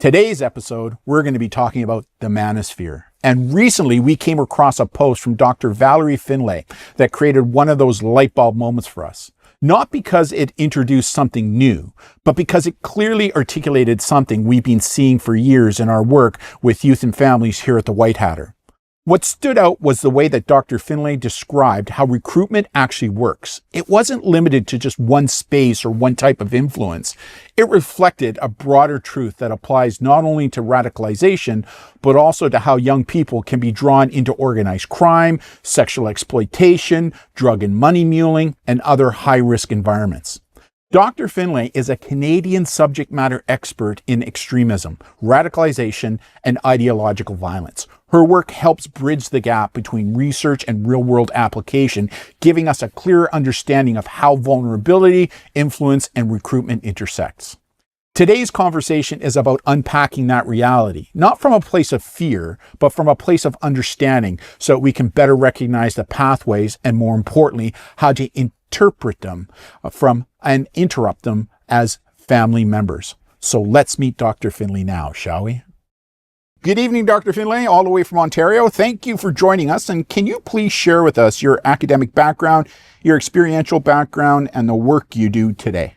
Today's episode, we're going to be talking about the Manosphere. And recently we came across a post from Dr. Valerie Finlay that created one of those light bulb moments for us. Not because it introduced something new, but because it clearly articulated something we've been seeing for years in our work with youth and families here at the White Hatter. What stood out was the way that Dr. Finlay described how recruitment actually works. It wasn't limited to just one space or one type of influence. It reflected a broader truth that applies not only to radicalization, but also to how young people can be drawn into organized crime, sexual exploitation, drug and money muling, and other high-risk environments. Dr. Finlay is a Canadian subject matter expert in extremism, radicalization, and ideological violence. Her work helps bridge the gap between research and real-world application, giving us a clearer understanding of how vulnerability, influence, and recruitment intersects. Today's conversation is about unpacking that reality, not from a place of fear, but from a place of understanding so we can better recognize the pathways and, more importantly, how to interpret them and interrupt them as family members. So let's meet Dr. Finlay now, shall we? Good evening, Dr. Finlay, all the way from Ontario. Thank you for joining us. And can you please share with us your academic background, your experiential background, and the work you do today?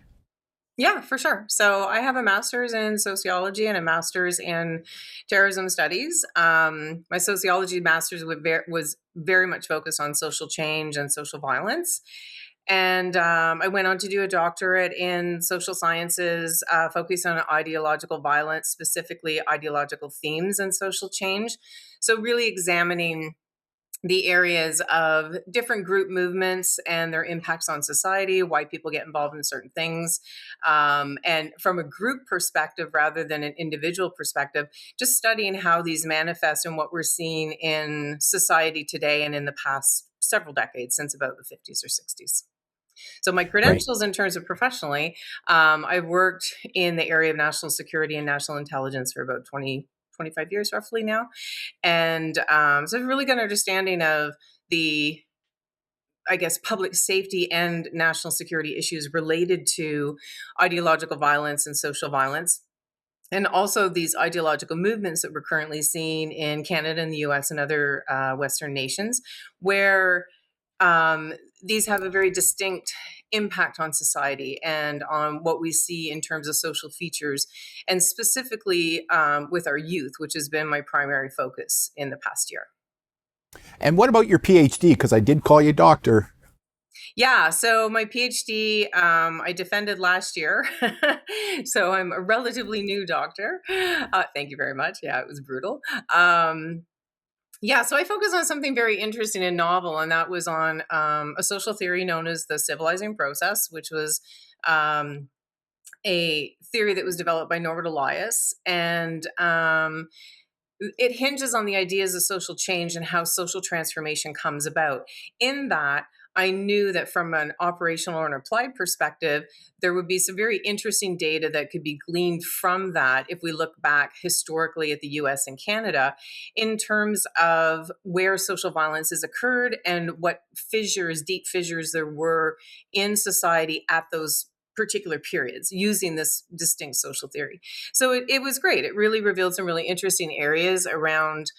Yeah, for sure. So I have a master's in sociology and a master's in terrorism studies. My sociology master's was very much focused on social change and social violence. And I went on to do a doctorate in social sciences, focused on ideological violence, specifically ideological themes and social change. So really examining the areas of different group movements and their impacts on society, why people get involved in certain things. And from a group perspective rather than an individual perspective, just studying how these manifest and what we're seeing in society today and in the past several decades, since about the 50s or 60s. So my credentials in terms of professionally, I've worked in the area of national security and national intelligence for about 25 years roughly now. And so I've a really good understanding of the, I guess, public safety and national security issues related to ideological violence and social violence. And also these ideological movements that we're currently seeing in Canada and the US and other Western nations, where these have a very distinct impact on society and on what we see in terms of social features, and specifically with our youth, which has been my primary focus in the past year. And what about your PhD? Because I did call you doctor. Yeah, so my PhD, I defended last year. So I'm a relatively new doctor. Thank you very much. Yeah, it was brutal. Yeah, so I focused on something very interesting and novel, and that was on a social theory known as the civilizing process, which was a theory that was developed by Norbert Elias. And it hinges on the ideas of social change and how social transformation comes about. In that, I knew that from an operational or an applied perspective, there would be some very interesting data that could be gleaned from that if we look back historically at the US and Canada in terms of where social violence has occurred and what fissures, deep fissures there were in society at those particular periods using this distinct social theory. So it was great. It really revealed some really interesting areas around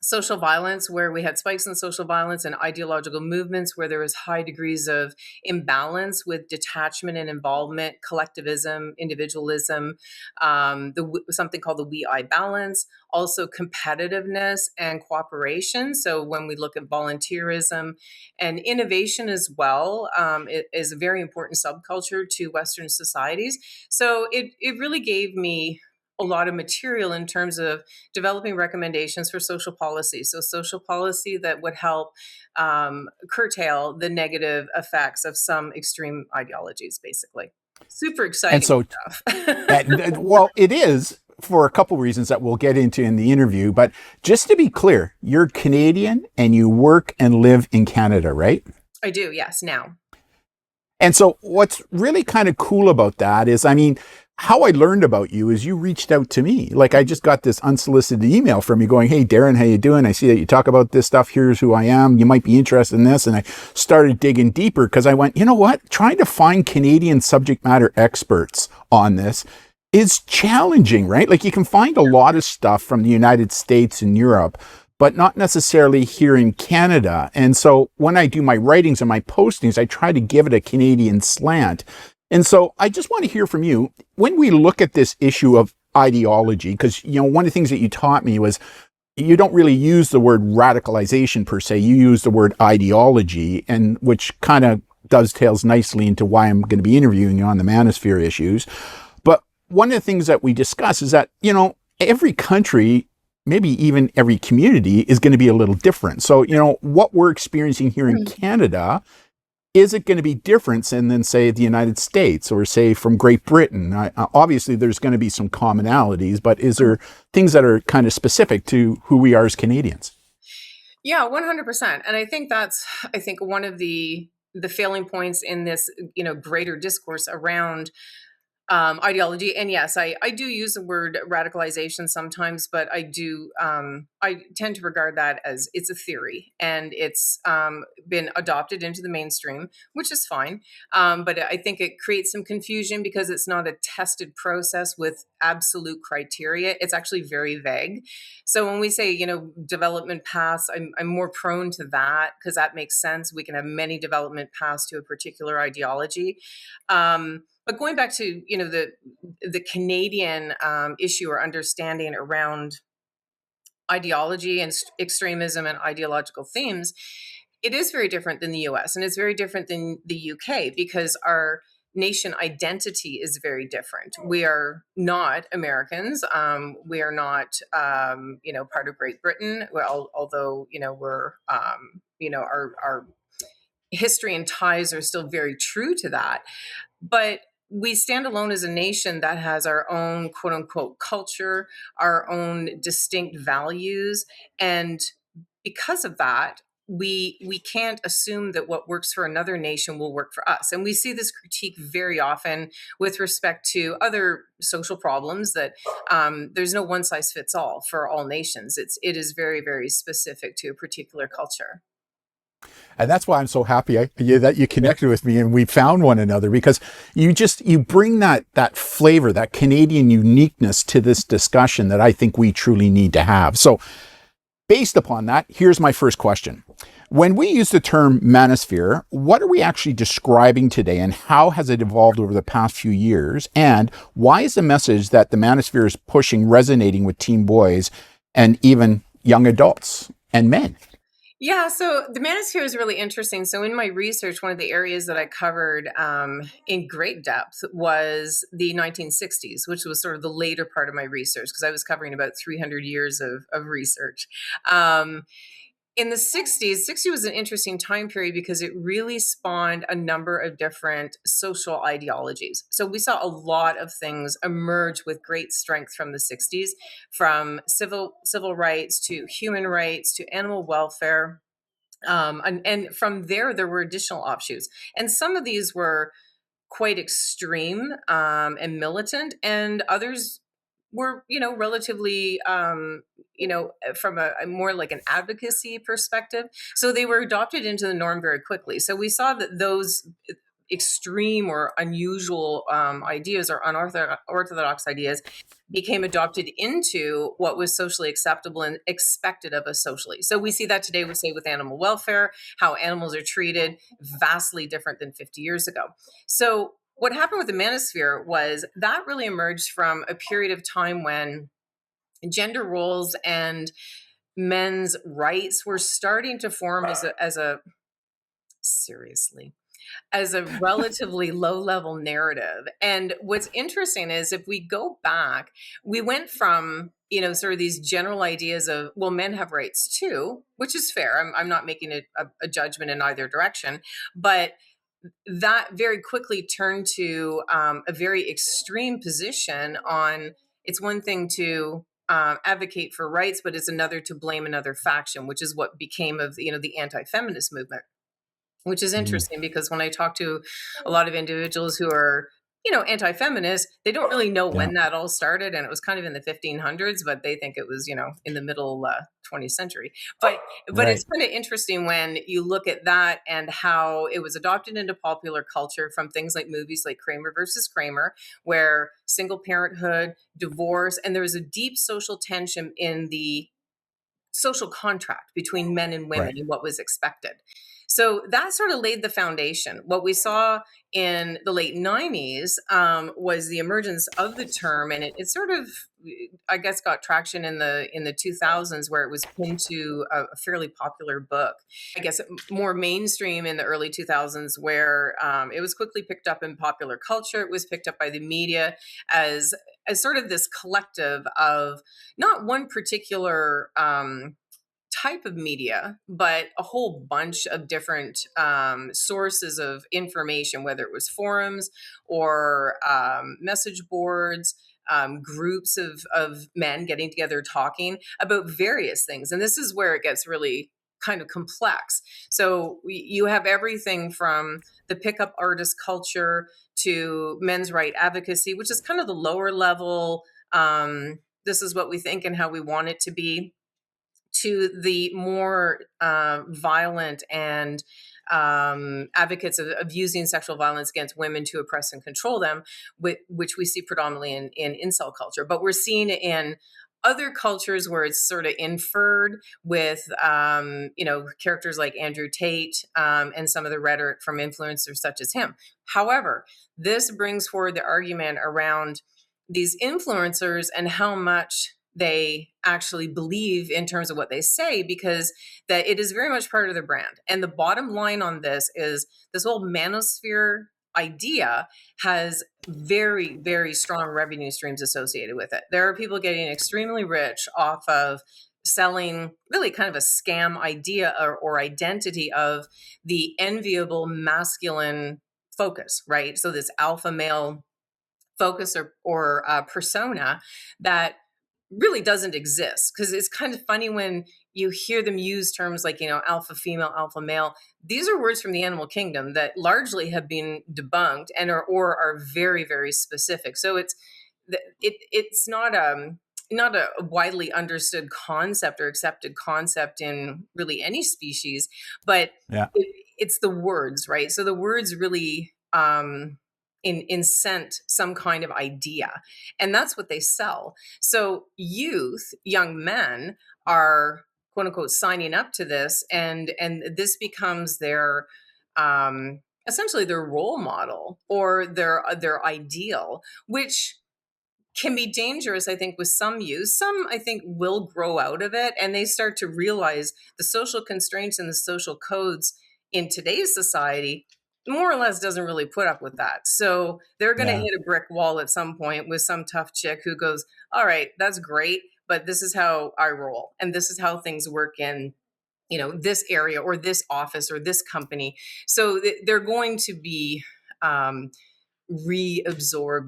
social violence, where we had spikes in social violence, and ideological movements where there was high degrees of imbalance with detachment and involvement, collectivism, individualism, something called the we-I balance, also competitiveness and cooperation. So when we look at volunteerism and innovation as well, it is a very important subculture to Western societies. So it really gave me a lot of material in terms of developing recommendations for social policy. So social policy that would help curtail the negative effects of some extreme ideologies, basically. Super exciting and so, stuff. Well, it is for a couple reasons that we'll get into in the interview. But just to be clear, you're Canadian and you work and live in Canada, right? I do, yes, now. And so what's really kind of cool about that is, how I learned about you is you reached out to me. Like, I just got this unsolicited email from you going, "Hey, Darren, how you doing? I see that you talk about this stuff. Here's who I am. You might be interested in this." And I started digging deeper because I went, you know what? Trying to find Canadian subject matter experts on this is challenging, right? Like you can find a lot of stuff from the United States and Europe, but not necessarily here in Canada. And so when I do my writings and my postings, I try to give it a Canadian slant. And so I just want to hear from you when we look at this issue of ideology, because, one of the things that you taught me was you don't really use the word radicalization per se. You use the word ideology, and which kind of dovetails nicely into why I'm going to be interviewing you on the Manosphere issues. But one of the things that we discuss is that, every country, maybe even every community, is going to be a little different. So, what we're experiencing here in Canada, is it going to be different than, say, the United States or, say, from Great Britain? Obviously, there's going to be some commonalities, but is there things that are kind of specific to who we are as Canadians? Yeah, 100%. And I think that's, one of the failing points in this, greater discourse around ideology. And yes, I do use the word radicalization sometimes, but I tend to regard that as it's a theory, and it's been adopted into the mainstream, which is fine. But I think it creates some confusion because it's not a tested process with absolute criteria. It's actually very vague. So when we say, development paths, I'm more prone to that because that makes sense. We can have many development paths to a particular ideology. But going back to the Canadian issue or understanding around ideology and extremism and ideological themes, it is very different than the U.S. and it's very different than the U.K. because our nation identity is very different. We are not Americans. We are not, part of Great Britain. Well, although we're, our history and ties are still very true to that. But we stand alone as a nation that has our own quote unquote culture, our own distinct values. And because of that, we can't assume that what works for another nation will work for us. And we see this critique very often with respect to other social problems that there's no one size fits all for all nations. It is very, very specific to a particular culture. And that's why I'm so happy that you connected with me and we found one another, because you bring that flavor, that Canadian uniqueness to this discussion that I think we truly need to have. So based upon that, here's my first question. When we use the term manosphere, what are we actually describing today, and how has it evolved over the past few years? And why is the message that the manosphere is pushing resonating with teen boys and even young adults and men? Yeah, so the manosphere is really interesting. So in my research, one of the areas that I covered in great depth was the 1960s, which was sort of the later part of my research because I was covering about 300 years of research. In the 60s, 60 was an interesting time period because it really spawned a number of different social ideologies. So we saw a lot of things emerge with great strength from the 60s, from civil rights to human rights to animal welfare. And from there were additional offshoots. And some of these were quite extreme and militant, and others were, relatively, from a more like an advocacy perspective. So they were adopted into the norm very quickly. So we saw that those extreme or unusual ideas or unorthodox ideas became adopted into what was socially acceptable and expected of us socially. So we see that today, we say with animal welfare, how animals are treated, vastly different than 50 years ago. So what happened with the manosphere was that really emerged from a period of time when gender roles and men's rights were starting to form as a seriously as a relatively low level narrative. And what's interesting is if we go back, we went from, sort of these general ideas of, well, men have rights too, which is fair. I'm not making a judgment in either direction, but that very quickly turned to a very extreme position on it's one thing to advocate for rights, but it's another to blame another faction, which is what became of, the anti-feminist movement, which is interesting because when I talk to a lot of individuals who are anti-feminist, they don't really know when that all started, and it was kind of in the 1500s, but they think it was, in the middle 20th century. But it's kind of interesting when you look at that and how it was adopted into popular culture from things like movies like Kramer versus Kramer, where single parenthood, divorce, and there was a deep social tension in the social contract between men and women and what was expected. So that sort of laid the foundation. What we saw in the late 90s was the emergence of the term, and it sort of, I guess, got traction in the 2000s, where it was pinned to a fairly popular book. I guess more mainstream in the early 2000s, where it was quickly picked up in popular culture. It was picked up by the media as sort of this collective of not one particular type of media, but a whole bunch of different sources of information, whether it was forums or message boards, groups of men getting together talking about various things. And this is where it gets really kind of complex. So you have everything from the pickup artist culture to men's right advocacy, which is kind of the lower level. This is what we think and how we want it to be, to the more violent and advocates of using sexual violence against women to oppress and control them, which we see predominantly in incel culture. But we're seeing it in other cultures where it's sort of inferred with, characters like Andrew Tate and some of the rhetoric from influencers such as him. However, this brings forward the argument around these influencers and how much they actually believe in terms of what they say, because that it is very much part of their brand. And the bottom line on this is this whole manosphere idea has very, very strong revenue streams associated with it. There are people getting extremely rich off of selling really kind of a scam idea or identity of the enviable masculine focus, right? So this alpha male focus or persona that really doesn't exist, because it's kind of funny when you hear them use terms like, alpha female, alpha male. These are words from the animal kingdom that largely have been debunked and or are very, very specific. So it's not a widely understood concept or accepted concept in really any species, but it's the words, right? So the words really incent some kind of idea, and that's what they sell. So young men are quote unquote signing up to this, and this becomes their essentially their role model or their ideal, which can be dangerous, I think, with some youth. Some, I think, will grow out of it, and they start to realize the social constraints and the social codes in today's society more or less doesn't really put up with that. So they're going to hit a brick wall at some point with some tough chick who goes, all right, that's great, but this is how I roll, and this is how things work in this area or this office or this company. So they're going to be reabsorb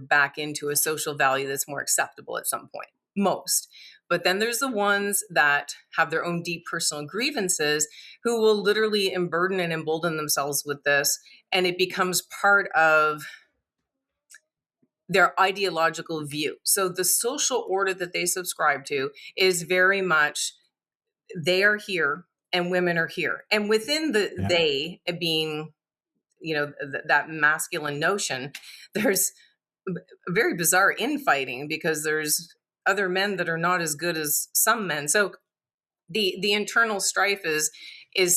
back into a social value that's more acceptable at some point, most. But then there's the ones that have their own deep personal grievances, who will literally emburden and embolden themselves with this, and it becomes part of their ideological view. So the social order that they subscribe to is very much, they are here and women are here. And within they being, that masculine notion, there's very bizarre infighting, because there's other men that are not as good as some men. So the internal strife is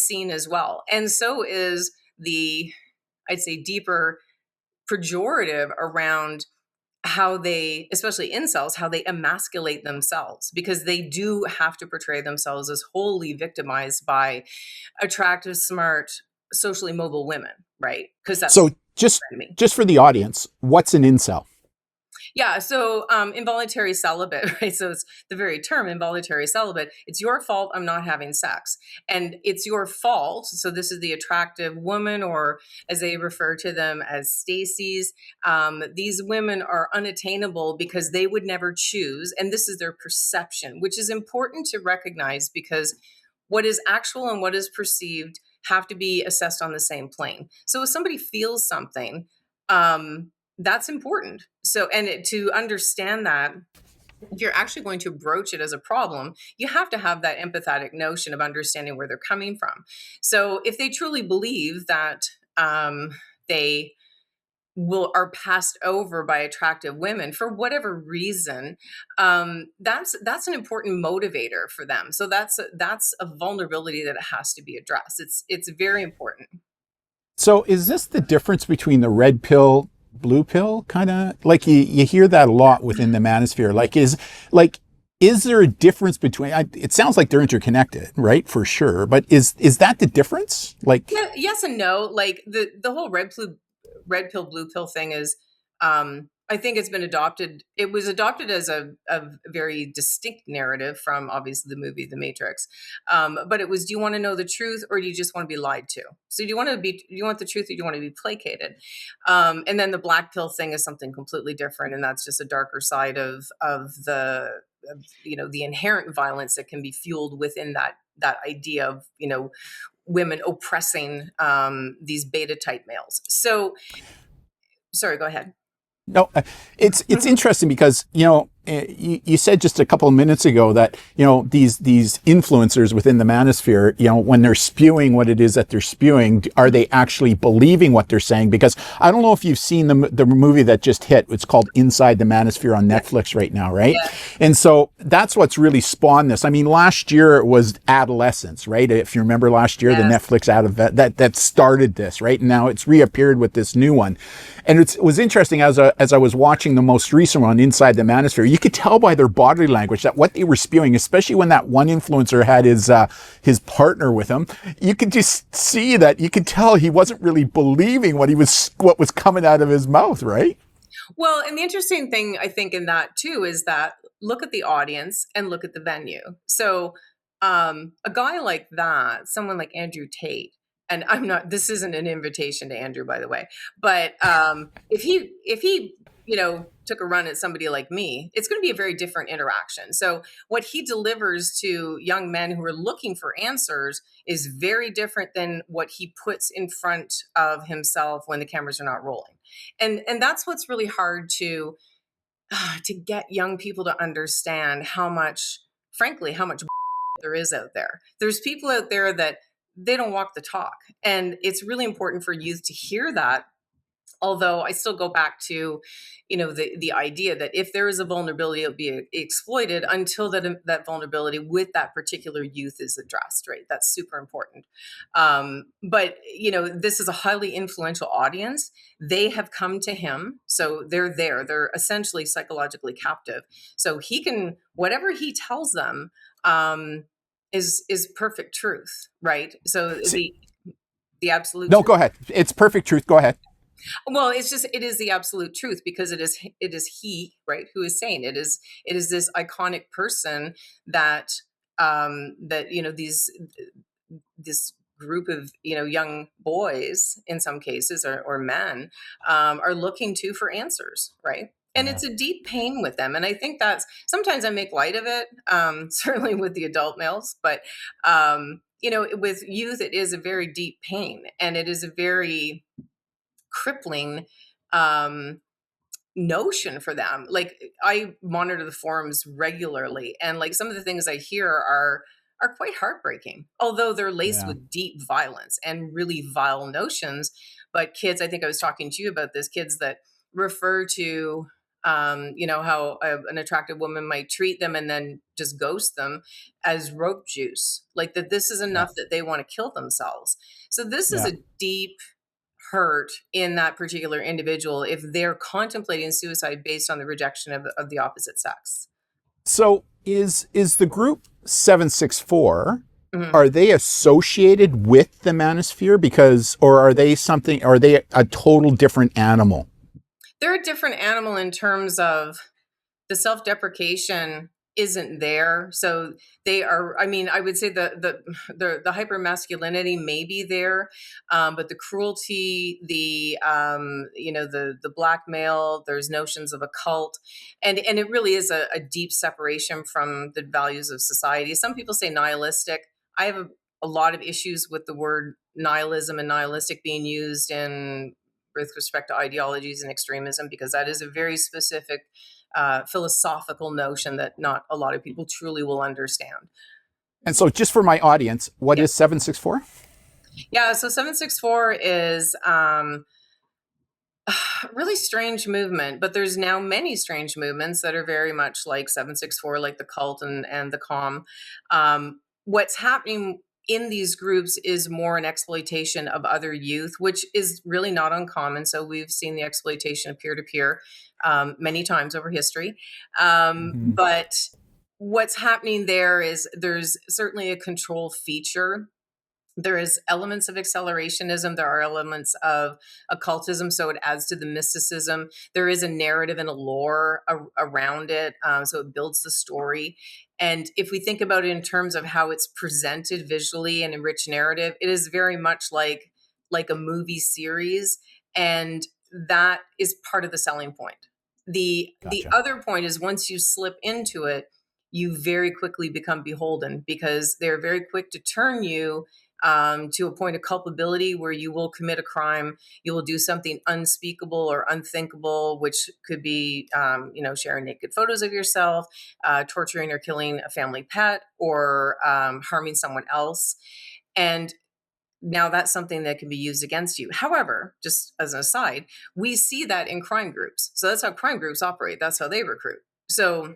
seen as well. And so is the, I'd say, deeper pejorative around how they, especially incels, how they emasculate themselves, because they do have to portray themselves as wholly victimized by attractive, smart, socially mobile women, right? Because that's so just for the audience, what's an incel? Yeah, so involuntary celibate, right? So it's the very term, involuntary celibate. It's your fault I'm not having sex. And it's your fault. So this is the attractive woman, or as they refer to them as Stacy's. These women are unattainable because they would never choose. And this is their perception, which is important to recognize, because what is actual and what is perceived have to be assessed on the same plane. So if somebody feels something, that's important. So, and to understand that, if you're actually going to broach it as a problem, you have to have that empathetic notion of understanding where they're coming from. So if they truly believe that they are passed over by attractive women for whatever reason, that's an important motivator for them. So that's a vulnerability that has to be addressed. It's very important. So is this the difference between the red pill, blue pill kind of, like you hear that a lot within the manosphere? Is there a difference between, it sounds like they're interconnected, right? For sure. But is that the difference? Yeah, yes and no. Like the whole red pill blue pill thing is, I think it's been adopted. It was adopted as a very distinct narrative from obviously the movie The Matrix. But it was, do you want to know the truth, or do you just want to be lied to? So do you want the truth, or do you want to be placated? And then the black pill thing is something completely different, and that's just a darker side of the inherent violence that can be fueled within that idea of women oppressing these beta type males. So, sorry, go ahead. No, it's interesting because you said just a couple of minutes ago that these influencers within the manosphere, when they're spewing what it is that they're spewing, are they actually believing what they're saying? Because I don't know if you've seen the movie that just hit. It's called Inside the Manosphere on Netflix right now, right? Yeah. And so that's what's really spawned this. I mean, last year it was adolescence, right? If you remember last year, the Netflix out of that started this, right? And now it's reappeared with this new one. And it was interesting as I was watching the most recent one, Inside the Manosphere, you could tell by their body language that what they were spewing, especially when that one influencer had his partner with him, you could just see that, you could tell he wasn't really believing what was coming out of his mouth, right? Well, and the interesting thing I think in that too is that look at the audience and look at the venue. So a guy like that, someone like Andrew Tate, and this isn't an invitation to Andrew, by the way, but if he took a run at somebody like me, it's going to be a very different interaction. So what he delivers to young men who are looking for answers is very different than what he puts in front of himself when the cameras are not rolling. And that's what's really hard to get young people to understand frankly, how much there is out there. There's people out there that they don't walk the talk. And it's really important for youth to hear that. Although I still go back to, the idea that if there is a vulnerability, it'll be exploited until that vulnerability with that particular youth is addressed, right? That's super important. But this is a highly influential audience. They have come to him, so they're there. They're essentially psychologically captive. So whatever he tells them, is perfect truth, right? So the absolute No, truth. go ahead. It's perfect truth. Go ahead. Well, it is the absolute truth because it is he, right, who is saying it is this iconic person that these this group of young boys in some cases or men are looking to for answers, right? And Yeah. it's a deep pain with them, and I think that's sometimes I make light of it, certainly with the adult males, but with youth it is a very deep pain, and it is a very crippling um, notion for them. Like I monitor the forums regularly, and like some of the things I hear are quite heartbreaking, although they're laced Yeah. with deep violence and really vile notions. But kids, I think I was talking to you about this, kids that refer to how an attractive woman might treat them and then just ghost them as rope juice, like that this is Yeah. enough that they want to kill themselves. So this is Yeah. a deep hurt in that particular individual if they're contemplating suicide based on the rejection of the opposite sex. So is the group 764, Mhm. are they associated with the manosphere, or are they a total different animal? They're a different animal in terms of the self-deprecation isn't there. So they are, I mean, I would say the hyper masculinity may be there, but the cruelty, the blackmail, there's notions of a cult, and it really is a deep separation from the values of society. Some people say nihilistic. I have a lot of issues with the word nihilism and nihilistic being used in with respect to ideologies and extremism, because that is a very specific philosophical notion that not a lot of people truly will understand. And so, just for my audience, what is 764? Yeah, so 764 is really strange movement, but there's now many strange movements that are very much like 764, like the cult and the calm. What's happening in these groups is more an exploitation of other youth, which is really not uncommon. So we've seen the exploitation of peer-to-peer many times over history. But what's happening there is there's certainly a control feature. There is elements of accelerationism. There are elements of occultism, so it adds to the mysticism. There is a narrative and a lore around it, so it builds the story. And if we think about it in terms of how it's presented visually and in rich narrative, it is very much like a movie series, and that is part of the selling point. The Gotcha. other point is once you slip into it, you very quickly become beholden, because they're very quick to turn you to a point of culpability where you will commit a crime, you will do something unspeakable or unthinkable, which could be, sharing naked photos of yourself, torturing or killing a family pet, or harming someone else. And now that's something that can be used against you. However, just as an aside, we see that in crime groups. So that's how crime groups operate. That's how they recruit. So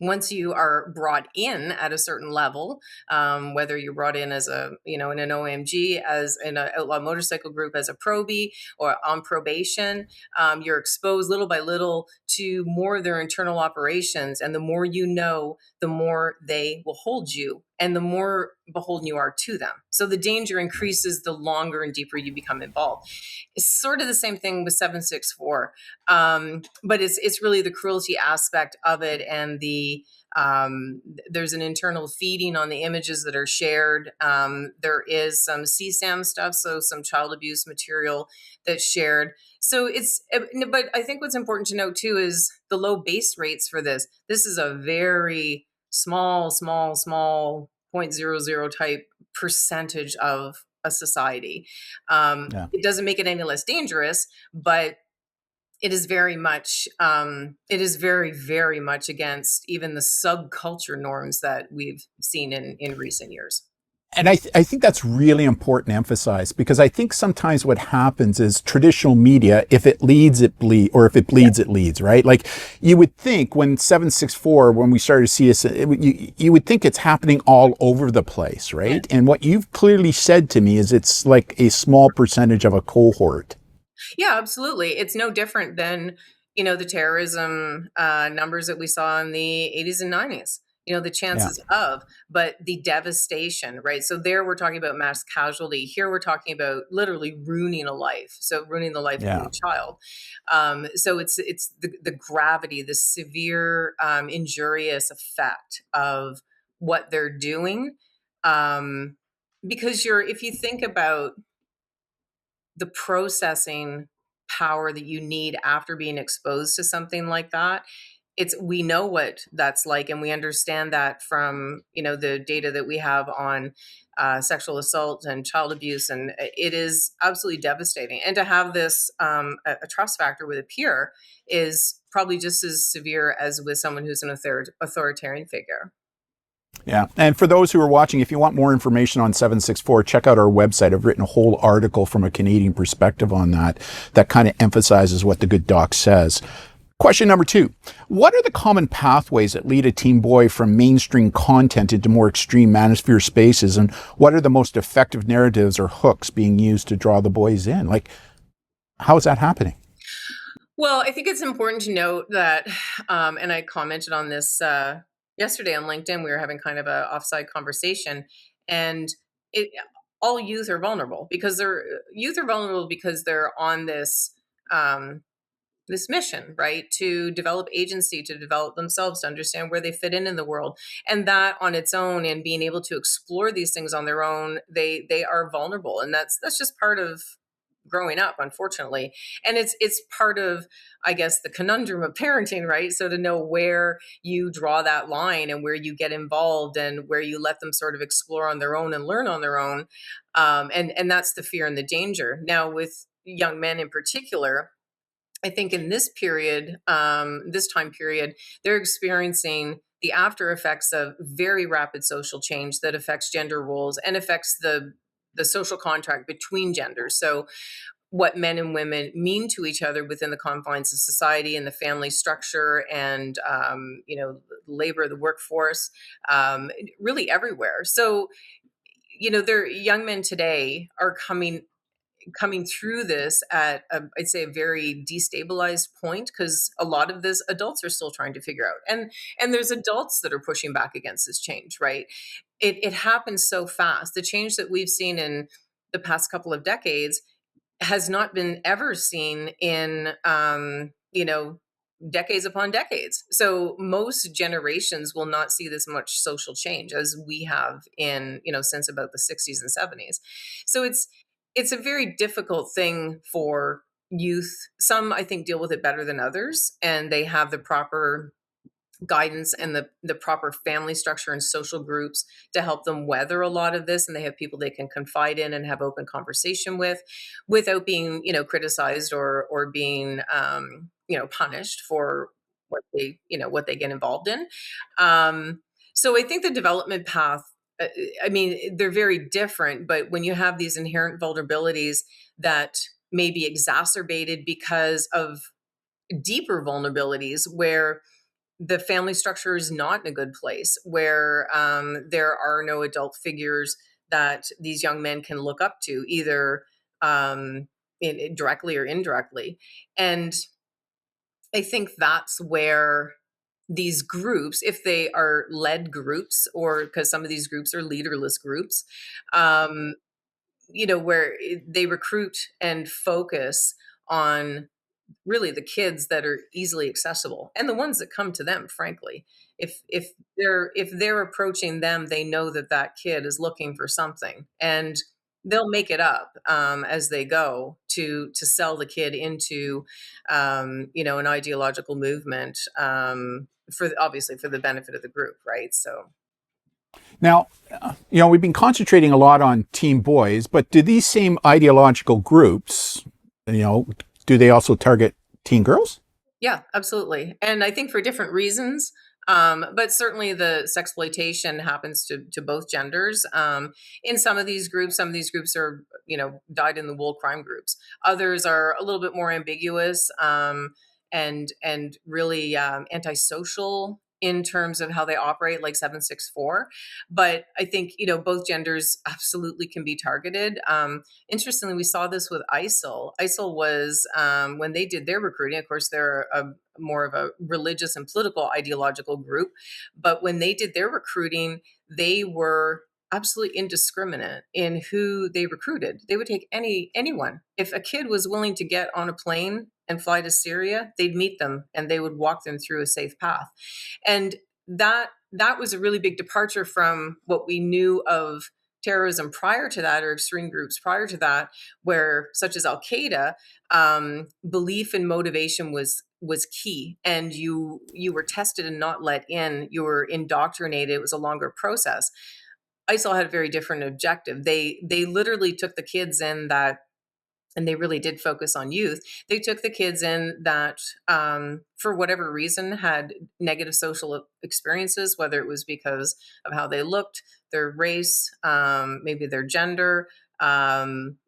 once you are brought in at a certain level, whether you're brought in as in an OMG, as in an outlaw motorcycle group, as a probie or on probation, you're exposed little by little to more of their internal operations. And the more you know, the more they will hold you and the more beholden you are to them. So the danger increases the longer and deeper you become involved. It's sort of the same thing with 764. But it's really the cruelty aspect of it, and there's an internal feeding on the images that are shared. There is some CSAM stuff, so some child abuse material that's shared. So but I think what's important to note too is the low base rates for this. This is a very small 0.00 type percentage of a society. Yeah. It doesn't make it any less dangerous, but it is very much, very much against even the subculture norms that we've seen in recent years. And I think that's really important to emphasize, because I think sometimes what happens is traditional media, if it leads, it bleeds, or if it bleeds, it leads, right? Like you would think when 764, when we started to see this, you would think it's happening all over the place, right? Yeah. And what you've clearly said to me is it's like a small percentage of a cohort. Yeah, absolutely. It's no different than, the terrorism numbers that we saw in the 80s and 90s. The Yeah. chances of, but the devastation, right? So there we're talking about mass casualty. Here we're talking about literally ruining a life. So ruining the life of Yeah. a child. So it's the gravity, the severe injurious effect of what they're doing. Because if you think about the processing power that you need after being exposed to something like that, we know what that's like, and we understand that from the data that we have on sexual assault and child abuse, and it is absolutely devastating. And to have this a trust factor with a peer is probably just as severe as with someone who's an authoritarian figure. Yeah. And for those who are watching, if you want more information on 764, check out our website. I've written a whole article from a Canadian perspective on that kind of emphasizes what the good doc says. Question number 2. What are the common pathways that lead a teen boy from mainstream content into more extreme manosphere spaces? And what are the most effective narratives or hooks being used to draw the boys in? Like, how is that happening? Well, I think it's important to note that, and I commented on this yesterday on LinkedIn. We were having kind of a offside conversation, and it all youth are vulnerable because they're on this mission, right? To develop agency, to develop themselves, to understand where they fit in the world. And that on its own, and being able to explore these things on their own, they are vulnerable. And that's just part of growing up, unfortunately. And it's part of, I guess, the conundrum of parenting, right? So to know where you draw that line and where you get involved and where you let them sort of explore on their own and learn on their own. And that's the fear and the danger. Now with young men in particular, I think in this period, this time period, they're experiencing the after effects of very rapid social change that affects gender roles and affects the social contract between genders. So what men and women mean to each other within the confines of society and the family structure and labor, the workforce, really everywhere. So their young men today are coming through this at I'd say a very destabilized point, because a lot of this adults are still trying to figure out, and there's adults that are pushing back against this change, right? It happens so fast. The change that we've seen in the past couple of decades has not been ever seen in decades upon decades. So most generations will not see this much social change as we have in since about the 60s and 70s. So it's a very difficult thing for youth. Some, I think, deal with it better than others, and they have the proper guidance and the proper family structure and social groups to help them weather a lot of this, and they have people they can confide in and have open conversation with without being criticized or being punished for what they get involved in. So I think the development path, I mean, they're very different, but when you have these inherent vulnerabilities that may be exacerbated because of deeper vulnerabilities where the family structure is not in a good place, where there are no adult figures that these young men can look up to, either directly or indirectly. And I think that's where these groups, if they are led groups, or because some of these groups are leaderless groups, um, where they recruit and focus on really the kids that are easily accessible and the ones that come to them, frankly. If they're approaching them, they know that that kid is looking for something, and they'll make it up as they go to sell the kid into an ideological movement, for obviously for the benefit of the group, right? So Now, we've been concentrating a lot on teen boys, but do these same ideological groups, do they also target teen girls? yeah, absolutely. And I think for different reasons. But certainly the sexploitation happens to both genders. In some of these groups are, dyed in the wool crime groups. Others are a little bit more ambiguous, and really antisocial in terms of how they operate, like 764. But I think, both genders absolutely can be targeted. Interestingly, we saw this with ISIL. ISIL was, when they did their recruiting, of course, they're more of a religious and political ideological group. But when they did their recruiting, they were absolutely indiscriminate in who they recruited. They would take anyone. If a kid was willing to get on a plane and fly to Syria, they'd meet them and they would walk them through a safe path. And that was a really big departure from what we knew of terrorism prior to that, or extreme groups prior to that, where, such as Al Qaeda, belief and motivation was key, and you were tested and not let in. You were indoctrinated. It was a longer process. ISIL had a very different objective. They literally took the kids in that, and they really did focus on youth. They took the kids in that, for whatever reason, had negative social experiences, whether it was because of how they looked, their race, maybe their gender,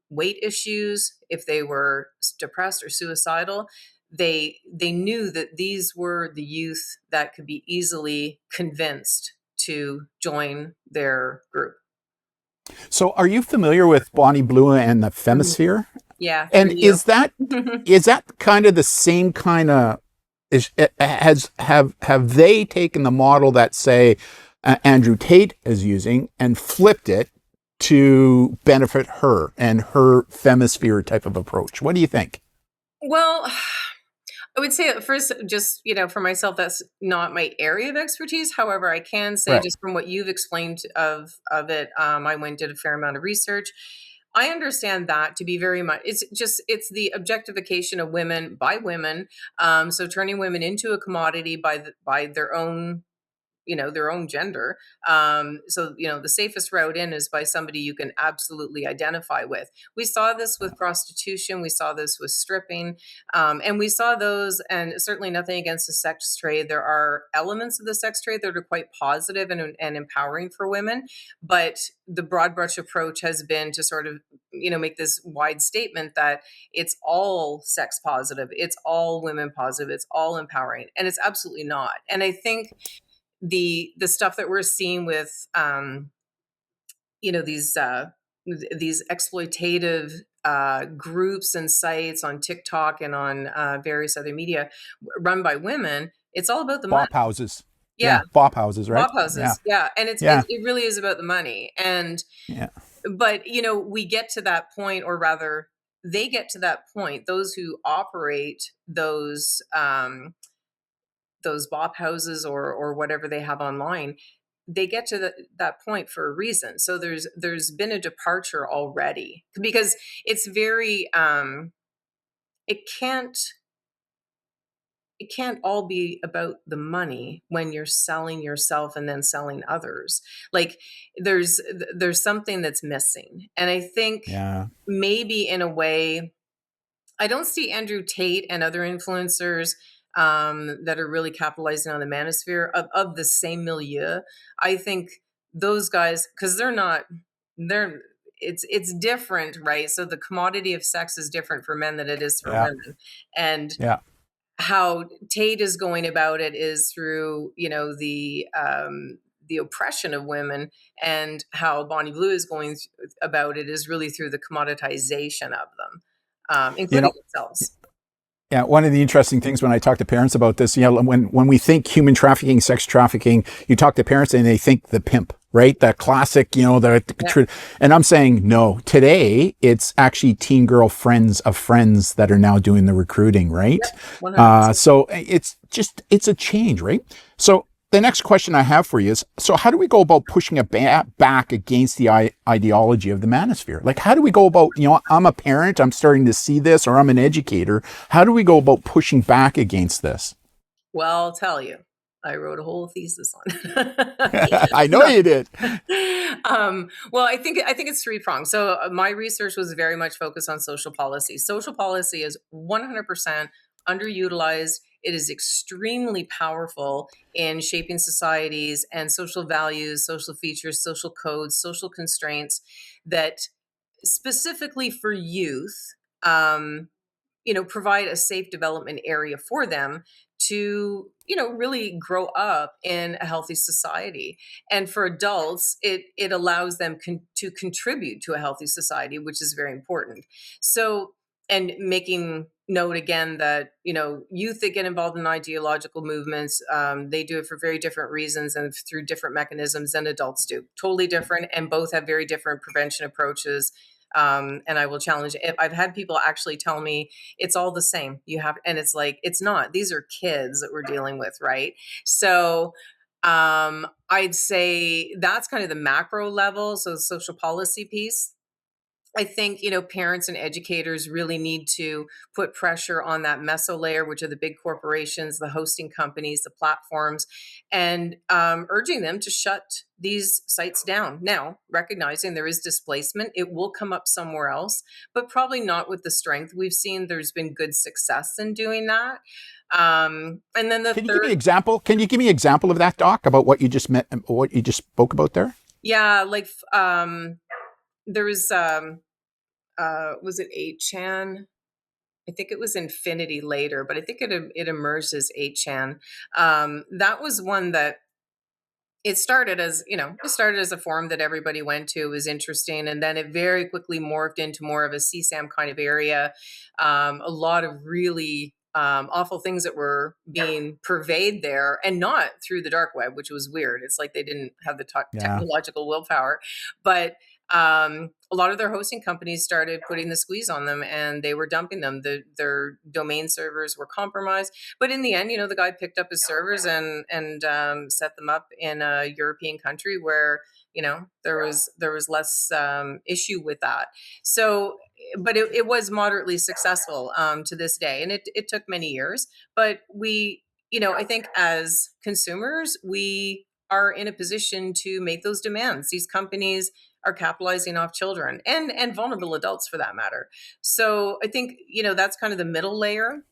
weight issues, if they were depressed or suicidal. They knew that these were the youth that could be easily convinced to join their group. So, are you familiar with Bonnie Blue and the Mhm. Femisphere? Yeah, And through you. is that kind of the same kind of have they taken the model that, say, Andrew Tate is using and flipped it to benefit her and her Femisphere type of approach? What do you think? Well, I would say at first, just, for myself, that's not my area of expertise. However, I can say, Right. just from what you've explained of it, I went and did a fair amount of research. I understand that to be very much, it's the objectification of women by women. So turning women into a commodity by their own their own gender. So the safest route in is by somebody you can absolutely identify with. We saw this with prostitution, we saw this with stripping, and we saw those, and certainly nothing against the sex trade. There are elements of the sex trade that are quite positive and empowering for women, but the broad brush approach has been to sort of make this wide statement that it's all sex positive, it's all women positive, it's all empowering, and it's absolutely not. And I think the stuff that we're seeing with these exploitative groups and sites on TikTok and on various other media run by women, it's all about the money. Bop houses. Yeah, Yeah, bop houses, right? mob houses. Yeah, and Yeah. it really is about the money. And Yeah. but we get to that point, or rather, they get to that point. Those who operate those bop houses or whatever they have online, they get to that point for a reason. So there's been a departure already, because it's very it can't it can't all be about the money when you're selling yourself and then selling others. Like there's something that's missing. And I think Yeah. maybe in a way, I don't see Andrew Tate and other influencers that are really capitalizing on the manosphere of the same milieu. I think those guys, because they're it's different, right? So the commodity of sex is different for men than it is for Yeah. women. And Yeah. how Tate is going about it is through, the oppression of women, and how Bonnie Blue is going about it is really through the commoditization of them, You including know, themselves. yeah, one of the interesting things when I talk to parents about this, when we think human trafficking, sex trafficking, you talk to parents and they think the pimp, right? That classic, Yeah. and I'm saying no. Today, it's actually teen girl friends of friends that are now doing the recruiting, right? Yep, 100%. So it's a change, right? So the next question I have for you is, so how do we go about pushing it back against the ideology of the manosphere? Like, how do we go about, I'm a parent, I'm starting to see this, or I'm an educator. How do we go about pushing back against this? Well, I'll tell you, I wrote a whole thesis on I know it. you did. Well, I think it's three pronged. So my research was very much focused on social policy. Social policy is 100% underutilized. It is extremely powerful in shaping societies and social values, social features, social codes, social constraints that specifically for youth, provide a safe development area for them to, really grow up in a healthy society. And for adults, it allows them to contribute to a healthy society, which is very important. So, and making note again that, youth that get involved in ideological movements, they do it for very different reasons and through different mechanisms than adults do. Totally different, and both have very different prevention approaches. And I will challenge it. I've had people actually tell me it's all the same. And it's like, it's not. These are kids that we're dealing with, right? So I'd say that's kind of the macro level. So the social policy piece. I think, parents and educators really need to put pressure on that meso layer, which are the big corporations, the hosting companies, the platforms, and urging them to shut these sites down. Now, recognizing there is displacement, it will come up somewhere else, but probably not with the strength we've seen. There's been good success in doing that. And then the Can you give me an third, example? Can you give me an example of that, Doc, about what you just met, what you just spoke about there? yeah, like there was it 8chan? I think it was Infinity later, but I think it emerged as 8chan. That was one that it started as, it started as a forum that everybody went to. It was interesting, and then it very quickly morphed into more of a CSAM kind of area. A lot of really awful things that were being purveyed there, and not through the dark web, which was weird. It's like they didn't have the Yeah. technological willpower, but a lot of their hosting companies started putting the squeeze on them, and they were dumping them. Their domain servers were compromised, but in the end, the guy picked up his servers and set them up in a European country where there was less issue with that. So, but it was moderately successful to this day, and it took many years. But we, I think as consumers, we are in a position to make those demands. These companies are capitalizing off children and vulnerable adults for that matter. So I think, that's kind of the middle layer.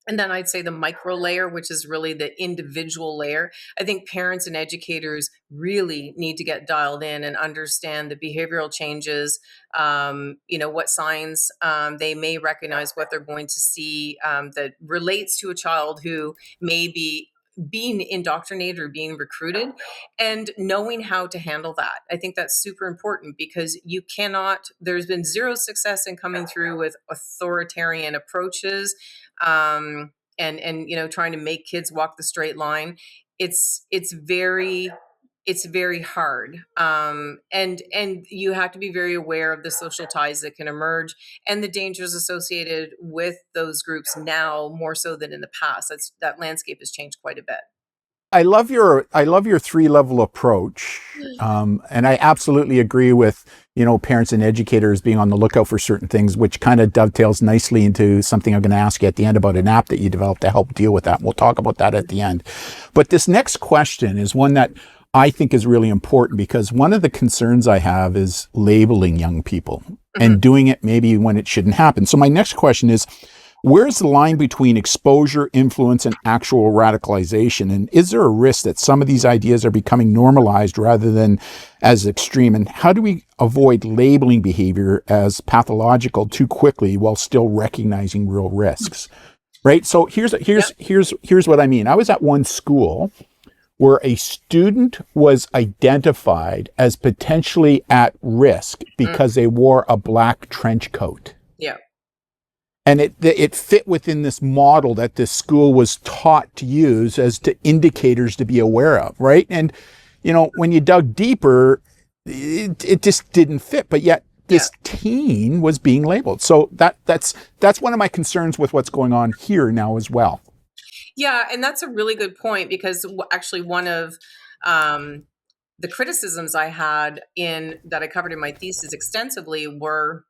And then I'd say the micro layer, which is really the individual layer. I think parents and educators really need to get dialed in and understand the behavioral changes, what signs they may recognize, what they're going to see that relates to a child who may be being indoctrinated or being recruited, and knowing how to handle that. I think that's super important because there's been zero success in coming through with authoritarian approaches, and trying to make kids walk the straight line. It's very hard, and you have to be very aware of the social ties that can emerge and the dangers associated with those groups now more so than in the past. That landscape has changed quite a bit. I love your 3-level approach, and I absolutely agree with parents and educators being on the lookout for certain things, which kind of dovetails nicely into something I'm going to ask you at the end about an app that you developed to help deal with that. We'll talk about that at the end. But this next question is one that I think is really important because one of the concerns I have is labeling young people and doing it maybe when it shouldn't happen. So my next question is, where's the line between exposure, influence, and actual radicalization? And is there a risk that some of these ideas are becoming normalized rather than as extreme? And how do we avoid labeling behavior as pathological too quickly while still recognizing real risks? Right? So here's what I mean. I was at one school where a student was identified as potentially at risk because they wore a black trench coat. Yeah. And it fit within this model that this school was taught to use as to indicators to be aware of, right? And, when you dug deeper, it just didn't fit. But yet this teen was being labeled. So that's one of my concerns with what's going on here now as well. Yeah, and that's a really good point because actually one of the criticisms I had that I covered in my thesis extensively were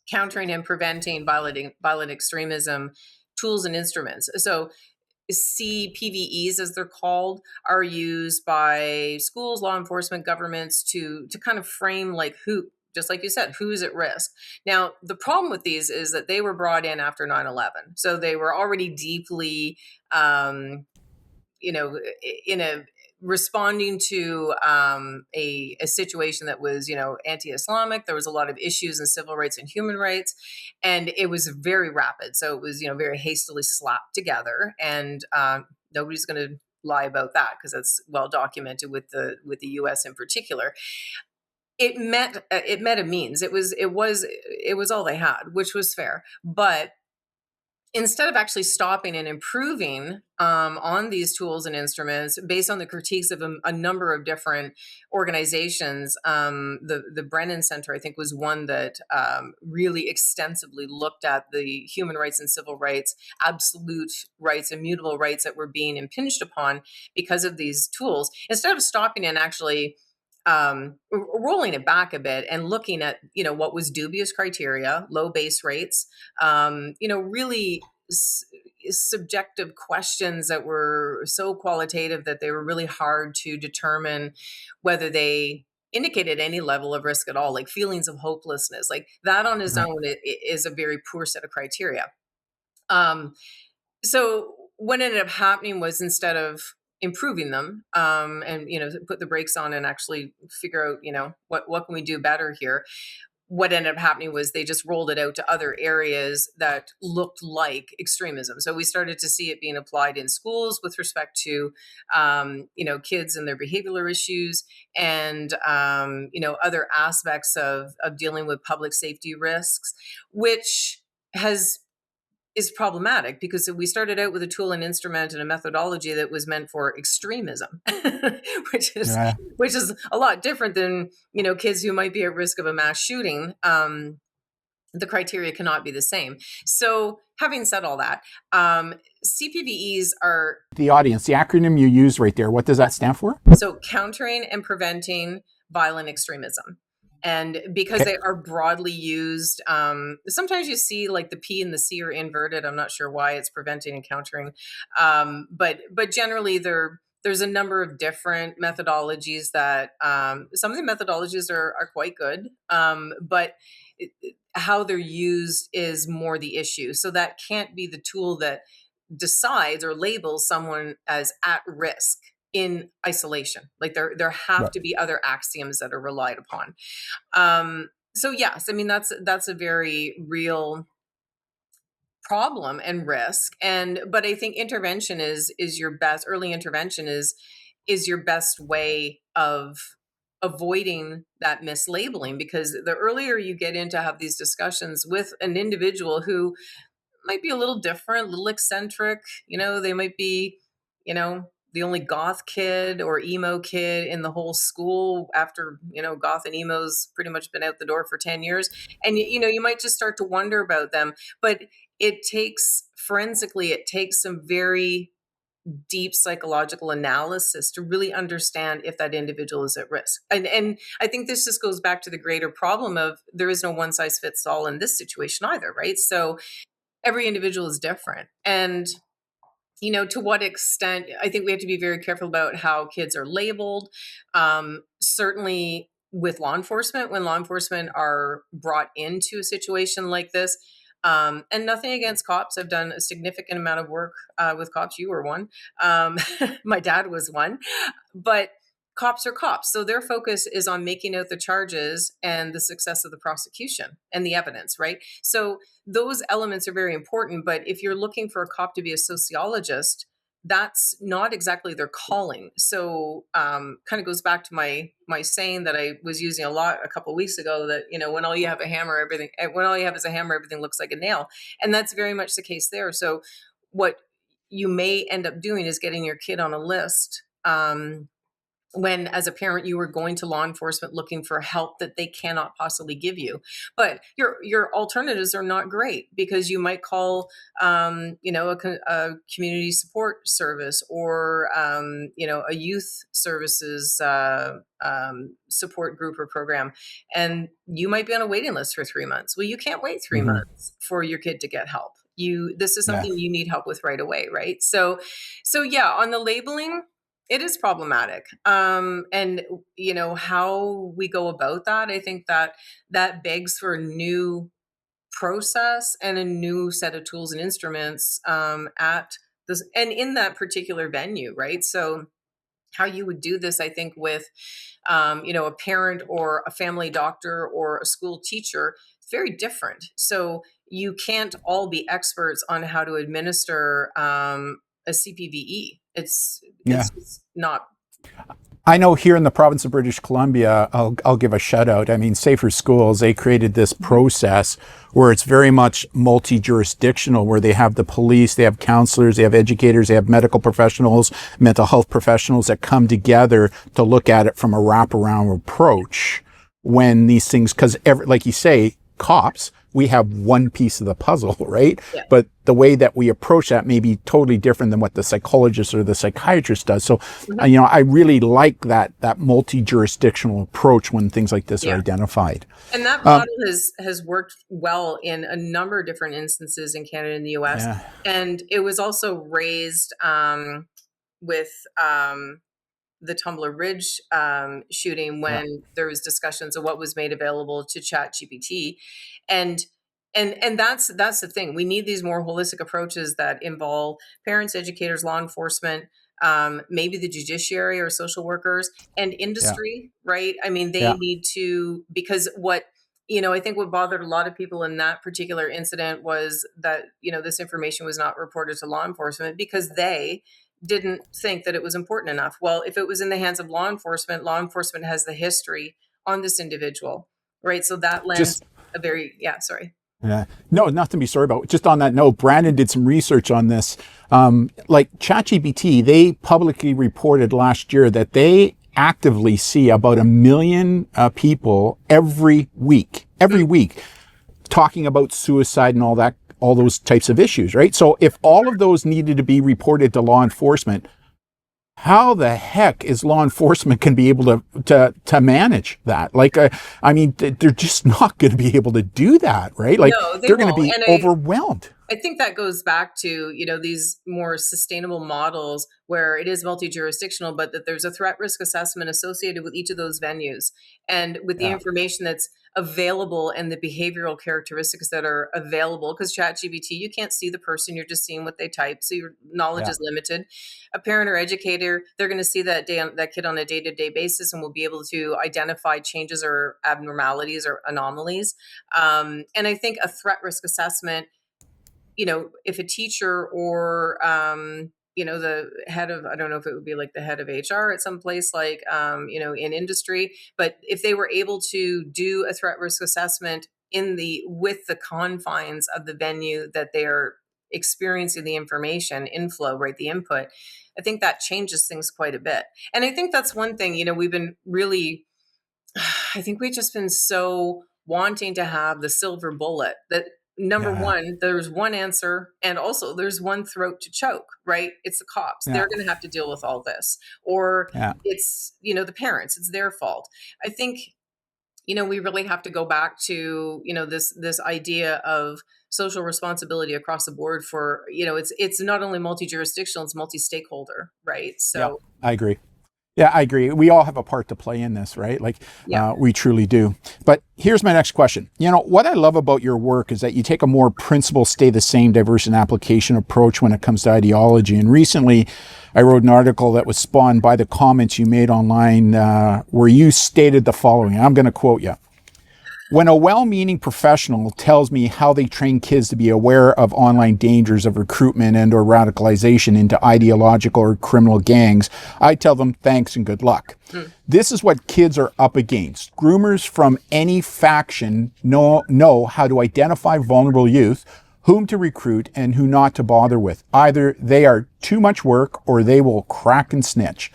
countering and preventing violent extremism tools and instruments. So CPVEs, as they're called, are used by schools, law enforcement, governments to kind of frame like who, just like you said, who's at risk. Now, the problem with these is that they were brought in after 9/11. So they were already deeply, in a responding to a situation that was, anti-Islamic. There was a lot of issues in civil rights and human rights, and it was very rapid. So it was, very hastily slapped together, and nobody's going to lie about that because that's well documented with the U.S. in particular. It met a means. It was all they had, which was fair, but instead of actually stopping and improving on these tools and instruments based on the critiques of a number of different organizations, the Brennan Center, I think, was one that really extensively looked at the human rights and civil rights, absolute rights, immutable rights that were being impinged upon because of these tools. Instead of stopping and actually rolling it back a bit and looking at, what was dubious criteria, low base rates, really subjective questions that were so qualitative that they were really hard to determine whether they indicated any level of risk at all, like feelings of hopelessness, like that on its own is a very poor set of criteria. So what ended up happening was, instead of improving them, and put the brakes on and actually figure out what can we do better here, what ended up happening was they just rolled it out to other areas that looked like extremism. So we started to see it being applied in schools with respect to kids and their behavioral issues, and other aspects of dealing with public safety risks, which is problematic because we started out with a tool and instrument and a methodology that was meant for extremism, which is a lot different than kids who might be at risk of a mass shooting. The criteria cannot be the same. So, having said all that, CPVEs are the audience. The acronym you use right there, what does that stand for? So countering and preventing violent extremism. And because they are broadly used, sometimes you see like the P and the C are inverted. I'm not sure why. It's preventing and countering, but generally they're there's a number of different methodologies that some of the methodologies are quite good, but how they're used is more the issue. So that can't be the tool that decides or labels someone as at risk in isolation. Like there have Right. to be other axioms that are relied upon. So yes, I mean that's a very real problem and risk. And but I think intervention is your best early intervention is your best way of avoiding that mislabeling, because the earlier you get in to have these discussions with an individual who might be a little different, a little eccentric. They might be, the only goth kid or emo kid in the whole school after, goth and emo's pretty much been out the door for 10 years. And, you might just start to wonder about them. But forensically, it takes some very deep psychological analysis to really understand if that individual is at risk. And I think this just goes back to the greater problem of there is no one size fits all in this situation either, right? So every individual is different. And, to what extent, I think we have to be very careful about how kids are labeled. Certainly with law enforcement, when law enforcement are brought into a situation like this, and nothing against cops. I've done a significant amount of work with cops. You were one. My dad was one. But cops are cops. So their focus is on making out the charges and the success of the prosecution and the evidence, right? So those elements are very important. But if you're looking for a cop to be a sociologist, that's not exactly their calling. So kind of goes back to my saying that I was using a lot a couple of weeks ago, that, when all you have is a hammer, everything looks like a nail. And that's very much the case there. So what you may end up doing is getting your kid on a list, when as a parent you were going to law enforcement looking for help that they cannot possibly give you. But your alternatives are not great, because you might call a community support service, or a youth services support group or program, and you might be on a waiting list for 3 months. Well, you can't wait 3 months for your kid to get help. This is something you need help with right away, right? So yeah, on the labeling, it is problematic. And how we go about that, I think that begs for a new process and a new set of tools and instruments at this and in that particular venue, right? So how you would do this, I think, with a parent or a family doctor or a school teacher, it's very different. So you can't all be experts on how to administer a CPVE. It's just not. I know here in the province of British Columbia, I'll give a shout out. I mean, Safer Schools, they created this process where it's very much multi-jurisdictional, where they have the police, they have counselors, they have educators, they have medical professionals, mental health professionals that come together to look at it from a wraparound approach when these things, because like you say, cops, we have one piece of the puzzle, right? Yeah. But the way that we approach that may be totally different than what the psychologist or the psychiatrist does. So, I really like that multi-jurisdictional approach when things like this are identified. And that model has worked well in a number of different instances in Canada and the US. Yeah. And it was also raised with the Tumbler Ridge shooting, when there was discussions of what was made available to ChatGPT. And that's the thing. We need these more holistic approaches that involve parents, educators, law enforcement, maybe the judiciary or social workers, and industry, right? I mean, they need to, because I think what bothered a lot of people in that particular incident was that, this information was not reported to law enforcement because they didn't think that it was important enough. Well, if it was in the hands of law enforcement has the history on this individual, right? So that lends a very, sorry. Yeah. No, nothing to be sorry about. Just on that note, Brandon did some research on this. Like ChatGPT, they publicly reported last year that they actively see about 1 million people every week talking about suicide and all those types of issues, right? So if all of those needed to be reported to law enforcement, how the heck is law enforcement can be able to manage that? Like, they're just not going to be able to do that, right? Like, No, they're going to be overwhelmed. I think that goes back to, these more sustainable models where it is multi-jurisdictional, but that there's a threat risk assessment associated with each of those venues. And with the Yeah. information that's available and the behavioral characteristics that are available, because ChatGPT, you can't see the person, you're just seeing what they type. So your knowledge Yeah. is limited. A parent or educator, they're going to see that kid on a day-to-day basis and will be able to identify changes or abnormalities or anomalies. And I think a threat risk assessment, if a teacher or, the head of, I don't know if it would be like the head of HR at some place like, in industry, but if they were able to do a threat risk assessment with the confines of the venue that they are experiencing the information inflow, right? The input, I think that changes things quite a bit. And I think that's one thing, we've been really, I think we've just been so wanting to have the silver bullet that number Yeah. one, there's one answer, and also there's one throat to choke, right? It's the cops. Yeah. They're going to have to deal with all this. Or Yeah. it's, the parents, it's their fault. I think, we really have to go back to, this idea of social responsibility across the board for, it's not only multi-jurisdictional, it's multi-stakeholder, right? Yeah. So I agree. Yeah, I agree. We all have a part to play in this, right? Like, yeah. we truly do. But here's my next question. What I love about your work is that you take a more principle, stay the same, diverse and application approach when it comes to ideology. And recently, I wrote an article that was spawned by the comments you made online where you stated the following. I'm going to quote you. When a well-meaning professional tells me how they train kids to be aware of online dangers of recruitment and or radicalization into ideological or criminal gangs, I tell them thanks and good luck. This is what kids are up against. Groomers from any faction know how to identify vulnerable youth, whom to recruit and who not to bother with. Either they are too much work or they will crack and snitch.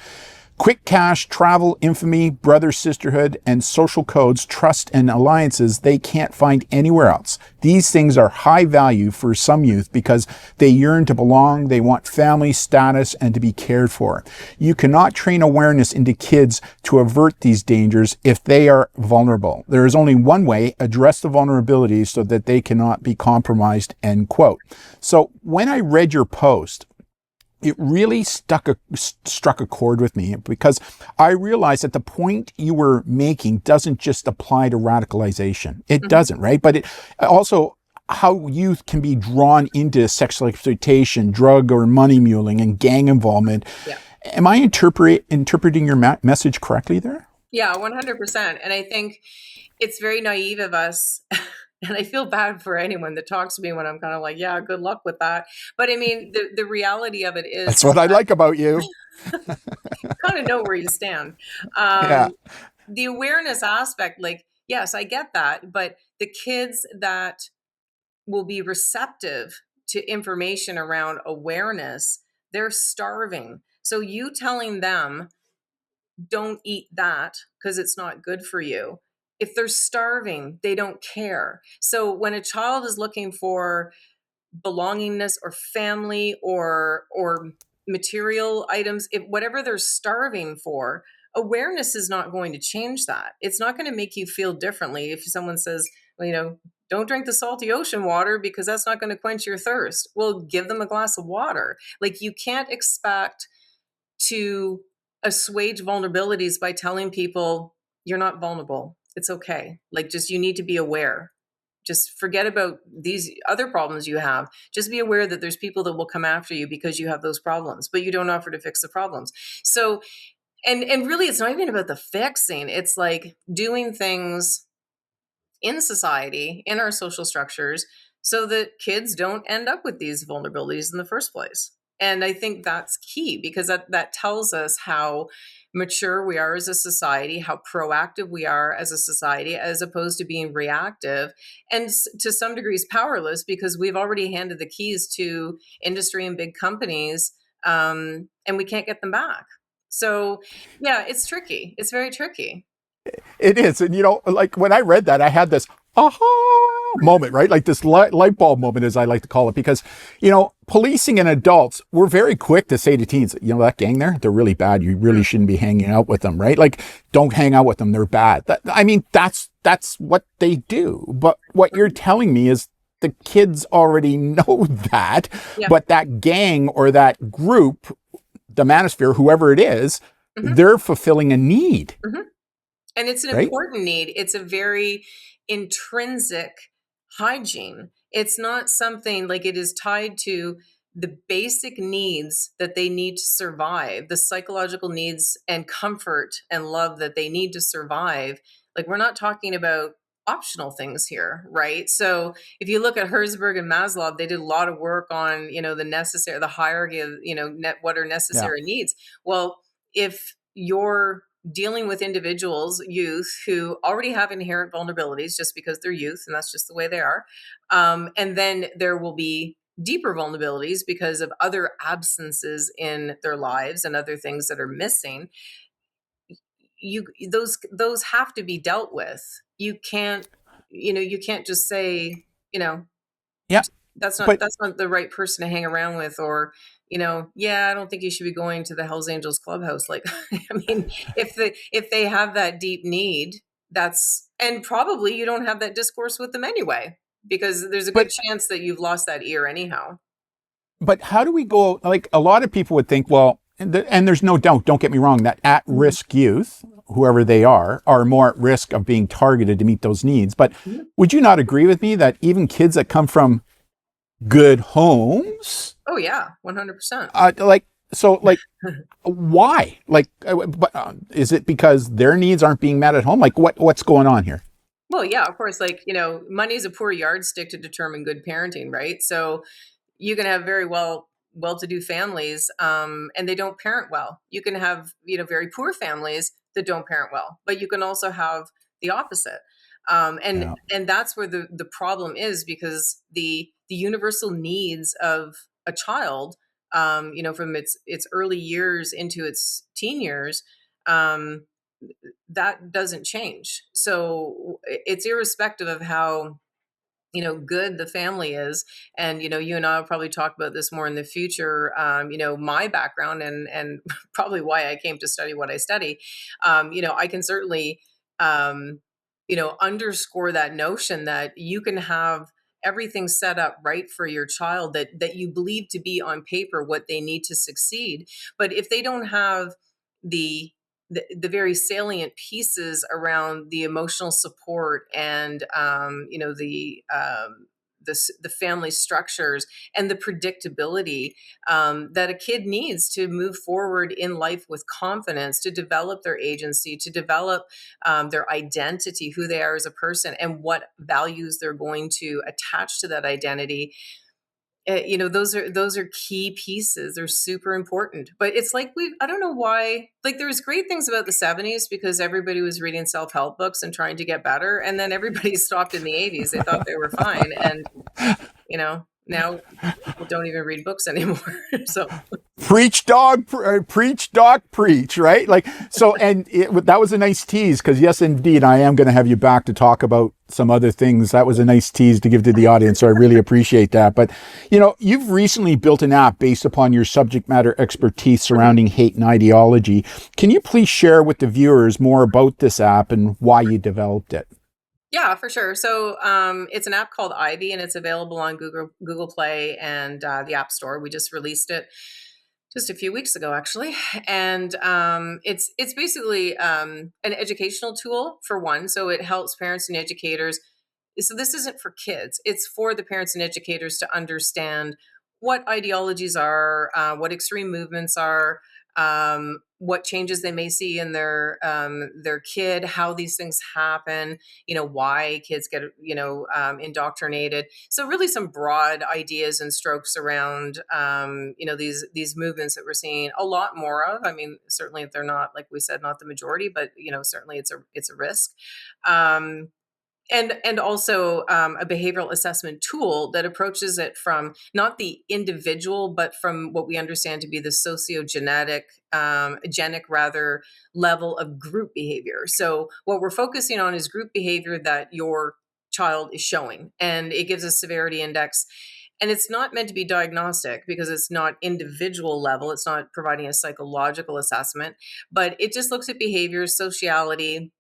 Quick cash, travel, infamy, brother, sisterhood, and social codes, trust, and alliances they can't find anywhere else. These things are high value for some youth because they yearn to belong, they want family status, and to be cared for. You cannot train awareness into kids to avert these dangers if they are vulnerable. There is only one way: address the vulnerabilities so that they cannot be compromised, end quote. So when I read your post, it really struck a chord with me because I realized that the point you were making doesn't just apply to radicalization. It doesn't, right? But it also how youth can be drawn into sexual exploitation, drug or money muling, and gang involvement. Yeah. Am I interpreting your message correctly there? Yeah, 100%. And I think it's very naive of us. And I feel bad for anyone that talks to me when I'm kind of like, yeah, good luck with that. But I mean, the reality of it is That's what I like about you. kind of know where you stand. Yeah. The awareness aspect, like, yes, I get that. But the kids that will be receptive to information around awareness, they're starving. So you telling them, don't eat that because it's not good for you. If they're starving, they don't care. So when a child is looking for belongingness or family or material items, whatever they're starving for, awareness is not going to change that. It's not going to make you feel differently if someone says, well, don't drink the salty ocean water because that's not going to quench your thirst. Well, give them a glass of water. Like, you can't expect to assuage vulnerabilities by telling people you're not vulnerable. It's okay. Like, just, you need to be aware. Just forget about these other problems you have. Just be aware that there's people that will come after you because you have those problems, but you don't offer to fix the problems. So, and really, it's not even about the fixing. It's like doing things in society, in our social structures, so that kids don't end up with these vulnerabilities in the first place. And I think that's key because that tells us how mature we are as a society, how proactive we are as a society, as opposed to being reactive and to some degrees powerless because we've already handed the keys to industry and big companies, and we can't get them back. So, yeah, it's tricky. It's very tricky. It is. And, like when I read that, I had this aha moment, right? Like this light bulb moment, as I like to call it, because, policing and adults, we're very quick to say to teens, that gang there, they're really bad. You really shouldn't be hanging out with them, right? Like, don't hang out with them. They're bad. That's what they do. But what you're telling me is the kids already know that, Yeah. but that gang or that group, the Manosphere, whoever it is, Hmm. they're fulfilling a need, Hmm. And it's an right? important need. It's a very intrinsic hygiene. It's not something like it is tied to the basic needs that they need to survive, the psychological needs and comfort and love that they need to survive. Like we're not talking about optional things here, right? So if you look at Herzberg and Maslow, they did a lot of work on, the hierarchy of, what are Yeah. necessary needs. Well, if you're dealing with individuals, youth, who already have inherent vulnerabilities just because they're youth, and that's just the way they are. And then there will be deeper vulnerabilities because of other absences in their lives and other things that are missing. Those have to be dealt with. You can't, you can't just say, you know, Yeah. that's not But that's not the right person to hang around with, or yeah, I don't think you should be going to the Hells Angels clubhouse. Like I mean, if they have that deep need, that's, and probably you don't have that discourse with them anyway, because there's a good but chance that you've lost that ear anyhow. but how do we go? Like a lot of people would think, well, and there's no doubt. Don't get me wrong. That Mhm. at-risk youth, whoever they are more at risk of being targeted to meet those needs. But Mhm. would you not agree with me that even kids that come from good homes, Oh yeah, 100%. like so, like why? Like, is it because their needs aren't being met at home? Like, what's going on here? Well, yeah, of course, like, money is a poor yardstick to determine good parenting, right? So you can have very well-to-do families, and they don't parent well. You can have, very poor families that don't parent well, but you can also have the opposite. And Yeah. and that's where the problem is, because the universal needs of a child, from its early years into its teen years, um, that doesn't change. So it's irrespective of how, good the family is. And you and I will probably talk about this more in the future. My background, and probably why I came to study what I study. I can certainly, underscore that notion that you can have everything set up right for your child, that you believe to be on paper what they need to succeed. But if they don't have the the very salient pieces around the emotional support, and the family structures and the predictability, that a kid needs to move forward in life with confidence, to develop their agency, to develop their identity, who they are as a person, and what values they're going to attach to that identity. Those are key pieces. They're super important. But it's like, I don't know why, like, there's great things about the 70s because everybody was reading self-help books and trying to get better, and then everybody stopped in the 80s. They thought they were fine, and now people don't even read books anymore. So Preach dog, preach dog, preach, right? Like so, and that was a nice tease because yes, indeed, I am going to have you back to talk about some other things. That was a nice tease to give to the audience, so I really appreciate that. But you've recently built an app based upon your subject matter expertise surrounding hate and ideology. Can you please share with the viewers more about this app and why you developed it? yeah, for sure. So it's an app called Ivy, and it's available on Google Play and the App Store. We just released it just a few weeks ago, actually. And it's basically an educational tool, for one. So it helps parents and educators. So this isn't for kids; it's for the parents and educators to understand what ideologies are, what extreme movements are, what changes they may see in their kid, how these things happen, why kids get indoctrinated. So really, some broad ideas and strokes around these movements that we're seeing a lot more of. I mean, certainly they're not, like we said, not the majority, but certainly it's a risk. Um, and also a behavioral assessment tool that approaches it from not the individual, but from what we understand to be the sociogenetic, genic rather, level of group behavior. So what we're focusing on is group behavior that your child is showing, and it gives a severity index. And it's not meant to be diagnostic because it's not individual level. It's not providing a psychological assessment, but it just looks at behavior, sociality,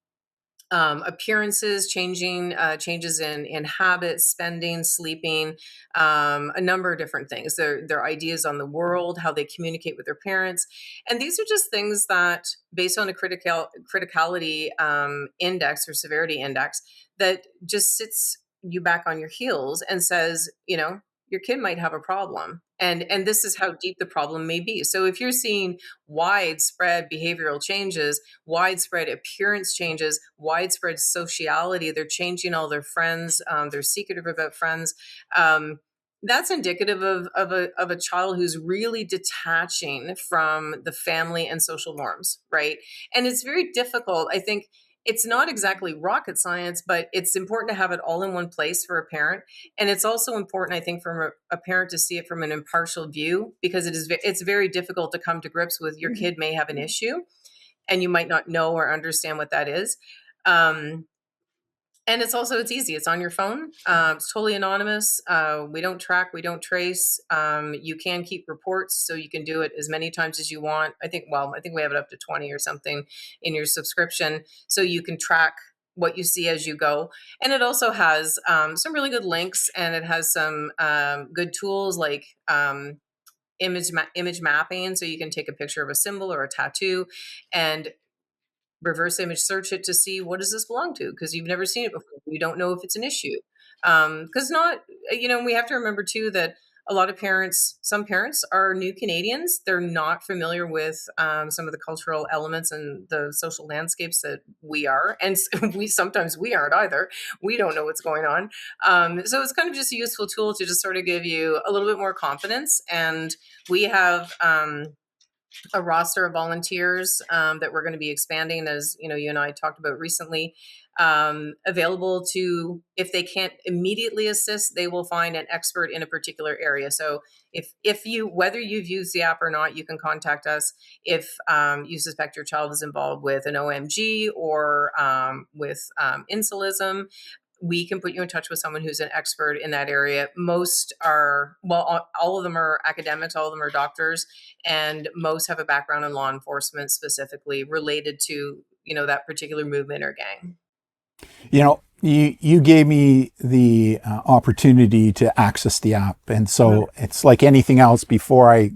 appearances changing, changes in habits, spending, sleeping, a number of different things. Their ideas on the world, how they communicate with their parents, and these are just things that, based on a criticality index or severity index, that just sits you back on your heels and says, your kid might have a problem, and this is how deep the problem may be. So if you're seeing widespread behavioral changes, widespread appearance changes, widespread sociality, they're changing all their friends, they're secretive about friends, that's indicative of a child who's really detaching from the family and social norms, right? And it's very difficult. I think it's not exactly rocket science, but it's important to have it all in one place for a parent. And it's also important, I think, for a parent to see it from an impartial view, because it's very difficult to come to grips with your kid may have an issue and you might not know or understand what that is. And it's easy. It's on your phone. It's totally anonymous. We don't track, we don't trace. You can keep reports, so you can do it as many times as you want. I think we have it up to 20 or something in your subscription, so you can track what you see as you go. And it also has some really good links, and it has some good tools like image mapping, so you can take a picture of a symbol or a tattoo and reverse image search it to see, what does this belong to, because you've never seen it before, you don't know if it's an issue. Because not we have to remember too that a lot of parents, some parents are new Canadians, they're not familiar with some of the cultural elements and the social landscapes that we are, and we aren't either. We don't know what's going on. So it's kind of just a useful tool to just sort of give you a little bit more confidence. And we have a roster of volunteers that we're going to be expanding, as you and I talked about recently, available to, if they can't immediately assist, they will find an expert in a particular area. So if you, whether you've used the app or not, you can contact us if you suspect your child is involved with an OMG or with insulism. We can put you in touch with someone who's an expert in that area. Most are, well, all of them are academics, all of them are doctors, and most have a background in law enforcement, specifically related to, that particular movement or gang. You gave me the opportunity to access the app. And so it's like anything else. Before I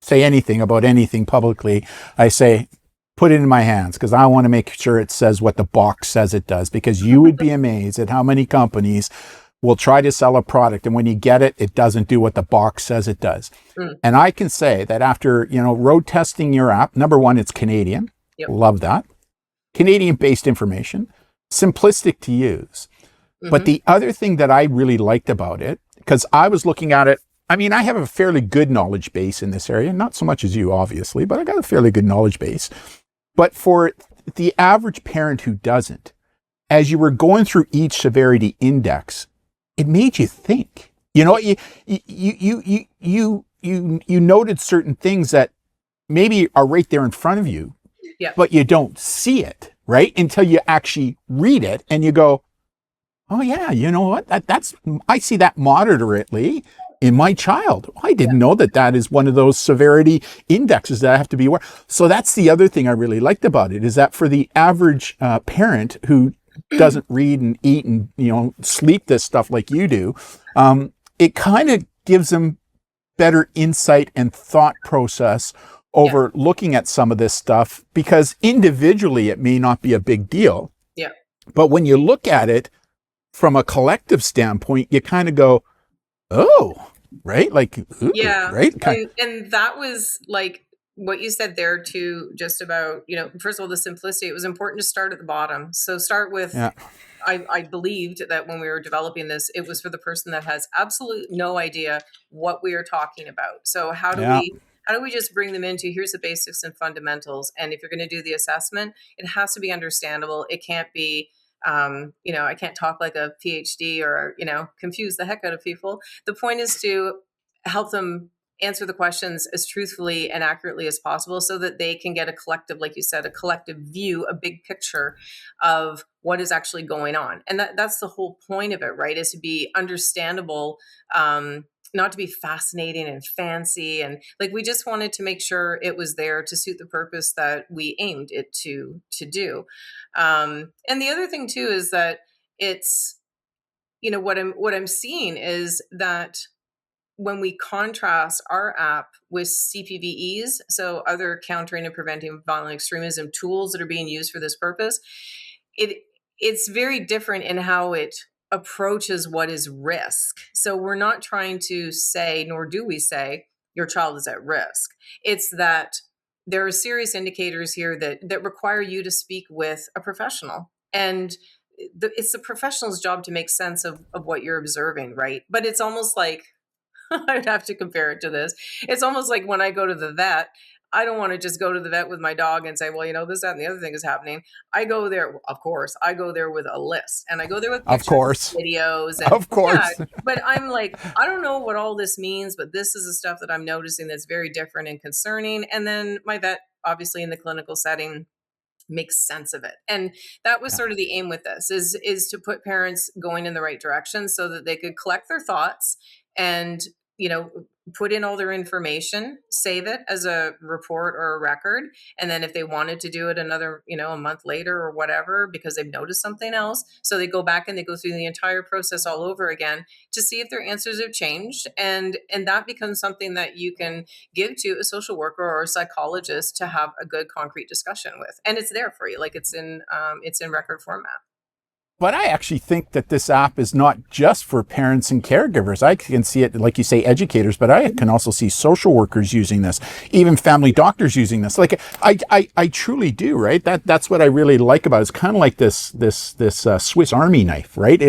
say anything about anything publicly, I say, put it in my hands, because I want to make sure it says what the box says it does, because you would be amazed at how many companies will try to sell a product, and when you get it, it doesn't do what the box says it does. And I can say that after, road testing your app, number one, it's Canadian. Yep. Love that. Canadian-based information, simplistic to use. But the other thing that I really liked about it, because I was looking at it, I mean, I have a fairly good knowledge base in this area, not so much as you, obviously, but I got a fairly good knowledge base. But for the average parent who doesn't, as you were going through each severity index, it made you think. You noted certain things that maybe are right there in front of you, but you don't see it, right? Until you actually read it and you go, oh yeah, you know what? I see that moderately in my child. I didn't know that is one of those severity indexes that I have to be aware. So that's the other thing I really liked about it, is that for the average parent who doesn't read and eat and sleep this stuff like you do, it kind of gives them better insight and thought process over looking at some of this stuff, because individually it may not be a big deal. Yeah. But when you look at it from a collective standpoint, you kind of go, oh, right? Like, ooh, right? And that was like what you said there too, just about, first of all, the simplicity. It was important to start at the bottom. So start with, I believed that when we were developing this, it was for the person that has absolute no idea what we are talking about. So how do we just bring them into, here's the basics and fundamentals. And if you're going to do the assessment, it has to be understandable. It can't be, I can't talk like a PhD or, confuse the heck out of people. The point is to help them answer the questions as truthfully and accurately as possible, so that they can get a collective, like you said, a collective view, a big picture of what is actually going on. And that's the whole point of it, right? Is to be understandable, not to be fascinating and fancy. And like, we just wanted to make sure it was there to suit the purpose that we aimed it to do. And the other thing too is that it's, what I'm seeing is that when we contrast our app with CPVEs, so other countering and preventing violent extremism tools that are being used for this purpose, it it's very different in how it approaches what is risk. So we're not trying to say, nor do we say, your child is at risk. It's that there are serious indicators here that require you to speak with a professional. And it's the professional's job to make sense of what you're observing, right? But it's almost like, I'd have to compare it to this. It's almost like when I go to the vet, I don't want to just go to the vet with my dog and say, well, this, that, and the other thing is happening. I go there, of course, I go there with a list, and I go there with Of pictures, course. videos, and Of yeah, course. but I'm like, I don't know what all this means, but this is the stuff that I'm noticing that's very different and concerning. And then my vet, obviously in the clinical setting, makes sense of it. And that was Yeah. sort of the aim with this, is to put parents going in the right direction so that they could collect their thoughts and, you know put in all their information, save it as a report or a record, and then if they wanted to do it another, a month later or whatever, because they've noticed something else, so they go back and they go through the entire process all over again to see if their answers have changed. And that becomes something that you can give to a social worker or a psychologist to have a good concrete discussion with, and it's there for you, like it's in record format. But I actually think that this app is not just for parents and caregivers. I can see it, like you say, educators, but I can also see social workers using this, even family doctors using this. Like I truly do, right? That's what I really like about it. It's kind of like this Swiss Army knife, right?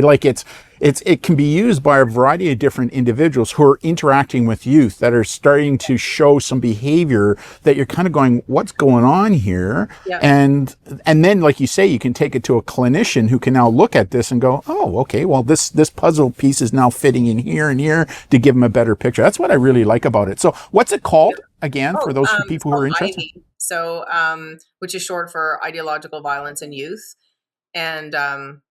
It can be used by a variety of different individuals who are interacting with youth that are starting to show some behavior that you're kind of going, what's going on here? Yeah. And then, like you say, you can take it to a clinician who can now look at this and go, oh, okay, well, this puzzle piece is now fitting in here and here to give them a better picture. That's what I really like about it. So what's it called again for those people who are interested? IVY. So, which is short for ideological violence in youth. And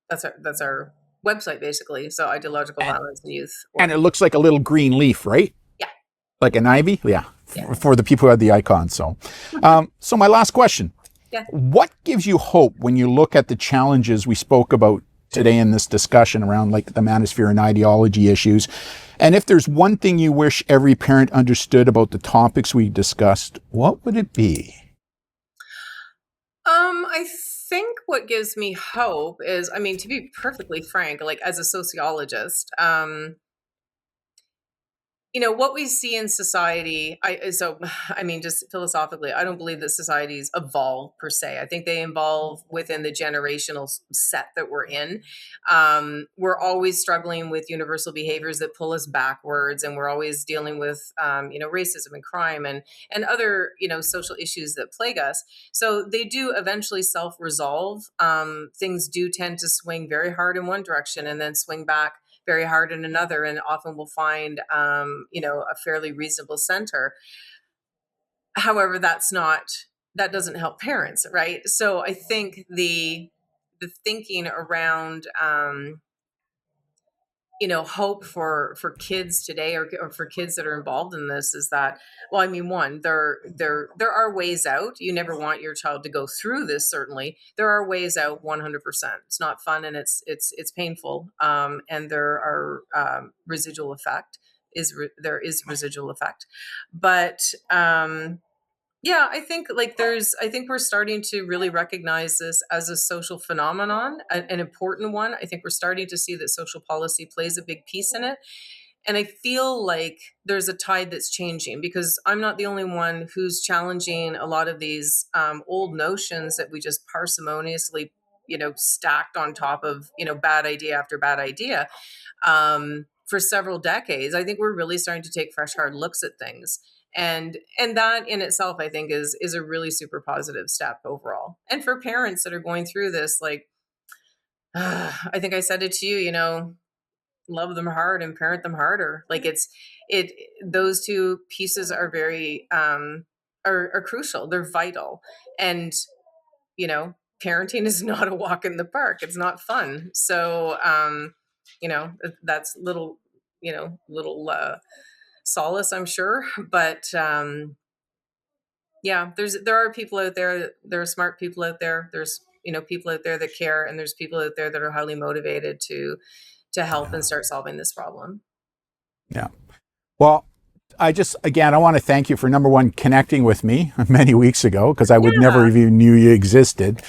that's our website, basically. So ideological violence in youth. And it looks like a little green leaf, right? Yeah. Like an ivy? Yeah. Yeah. For the people who had the icon. So, so my last question. Yeah. What gives you hope when you look at the challenges we spoke about today in this discussion around like the manosphere and ideology issues? And if there's one thing you wish every parent understood about the topics we discussed, what would it be? I think what gives me hope is, to be perfectly frank, like as a sociologist, what we see in society, just philosophically, I don't believe that societies evolve per se. I think they evolve within the generational set that we're in. We're always struggling with universal behaviors that pull us backwards, and we're always dealing with racism and crime and other social issues that plague us. So they do eventually self-resolve. Things do tend to swing very hard in one direction and then swing back very hard in another, and often we'll find a fairly reasonable center. However, that doesn't help parents, right? So I think the thinking around hope for kids today, or for kids that are involved in this, is that, well, one, there are ways out. You never want your child to go through this. Certainly there are ways out. 100%. It's not fun, and it's painful, and there are residual effect there is residual effect. But yeah, I think we're starting to really recognize this as a social phenomenon, an important one. I think we're starting to see that social policy plays a big piece in it. And I feel like there's a tide that's changing, because I'm not the only one who's challenging a lot of these old notions that we just parsimoniously, stacked on top of, bad idea after bad idea, for several decades. I think we're really starting to take fresh, hard looks at things. And that in itself, I think, is a really super positive step overall. And for parents that are going through this, like, I think I said it to you, love them hard and parent them harder. Like, it those two pieces are very are crucial. They're vital. And parenting is not a walk in the park. It's not fun. So that's little little solace, I'm sure. But yeah, there are people out there. There are smart people out there. There's people out there that care, and there's people out there that are highly motivated to help and start solving this problem. Yeah. Well, I want to thank you for, number one, connecting with me many weeks ago, because I would never even knew you existed,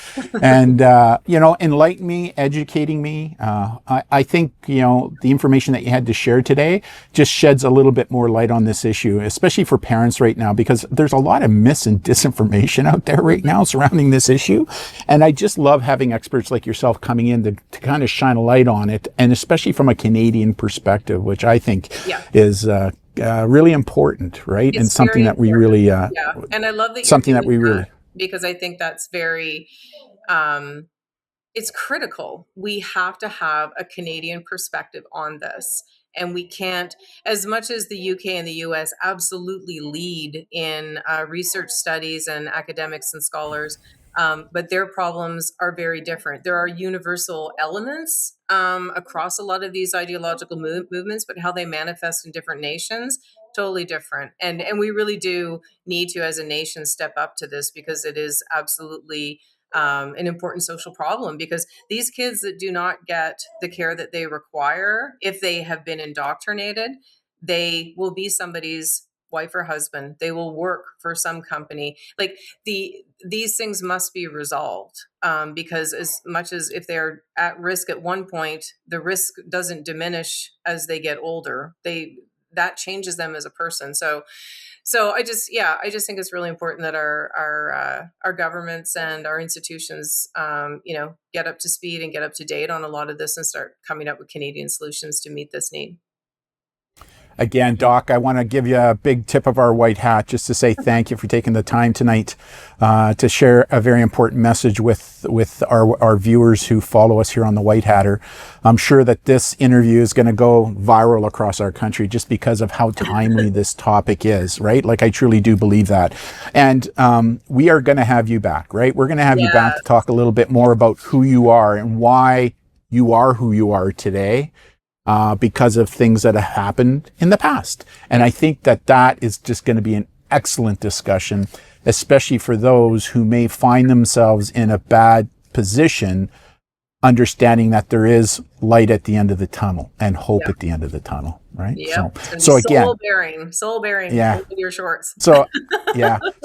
and enlighten me, educating me. I think the information that you had to share today just sheds a little bit more light on this issue, especially for parents right now, because there's a lot of mis and disinformation out there right now surrounding this issue, and I just love having experts like yourself coming in to kind of shine a light on it, and especially from a Canadian perspective, which I think is really important, right? It's and something that we really, and I love that something that we really, because I think that's very, it's critical. We have to have a Canadian perspective on this. And we can't, as much as the UK and the US absolutely lead in research studies and academics and scholars, but their problems are very different. There are universal elements across a lot of these ideological movements, but how they manifest in different nations, totally different. And we really do need to, as a nation, step up to this, because it is absolutely an important social problem, because these kids that do not get the care that they require, if they have been indoctrinated, they will be somebody's wife or husband. They will work for some company. Like these things must be resolved, because as much as if they're at risk at one point, the risk doesn't diminish as they get older. That changes them as a person. So I just think it's really important that our governments and our institutions, get up to speed and get up to date on a lot of this and start coming up with Canadian solutions to meet this need. Again, Doc, I want to give you a big tip of our white hat just to say thank you for taking the time tonight to share a very important message with our viewers who follow us here on the White Hatter. I'm sure that this interview is going to go viral across our country just because of how timely this topic is, right? Like, I truly do believe that. And we are going to have you back, right? We're going to have you back to talk a little bit more about who you are and why you are who you are today. Because of things that have happened in the past. And I think that is just going to be an excellent discussion, especially for those who may find themselves in a bad position, understanding that there is light at the end of the tunnel and hope at the end of the tunnel, right? So again, soul bearing with your shorts. So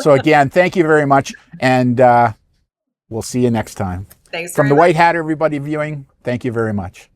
again, thank you very much. And we'll see you next time. Thanks from the White Hatter, everybody viewing, thank you very much.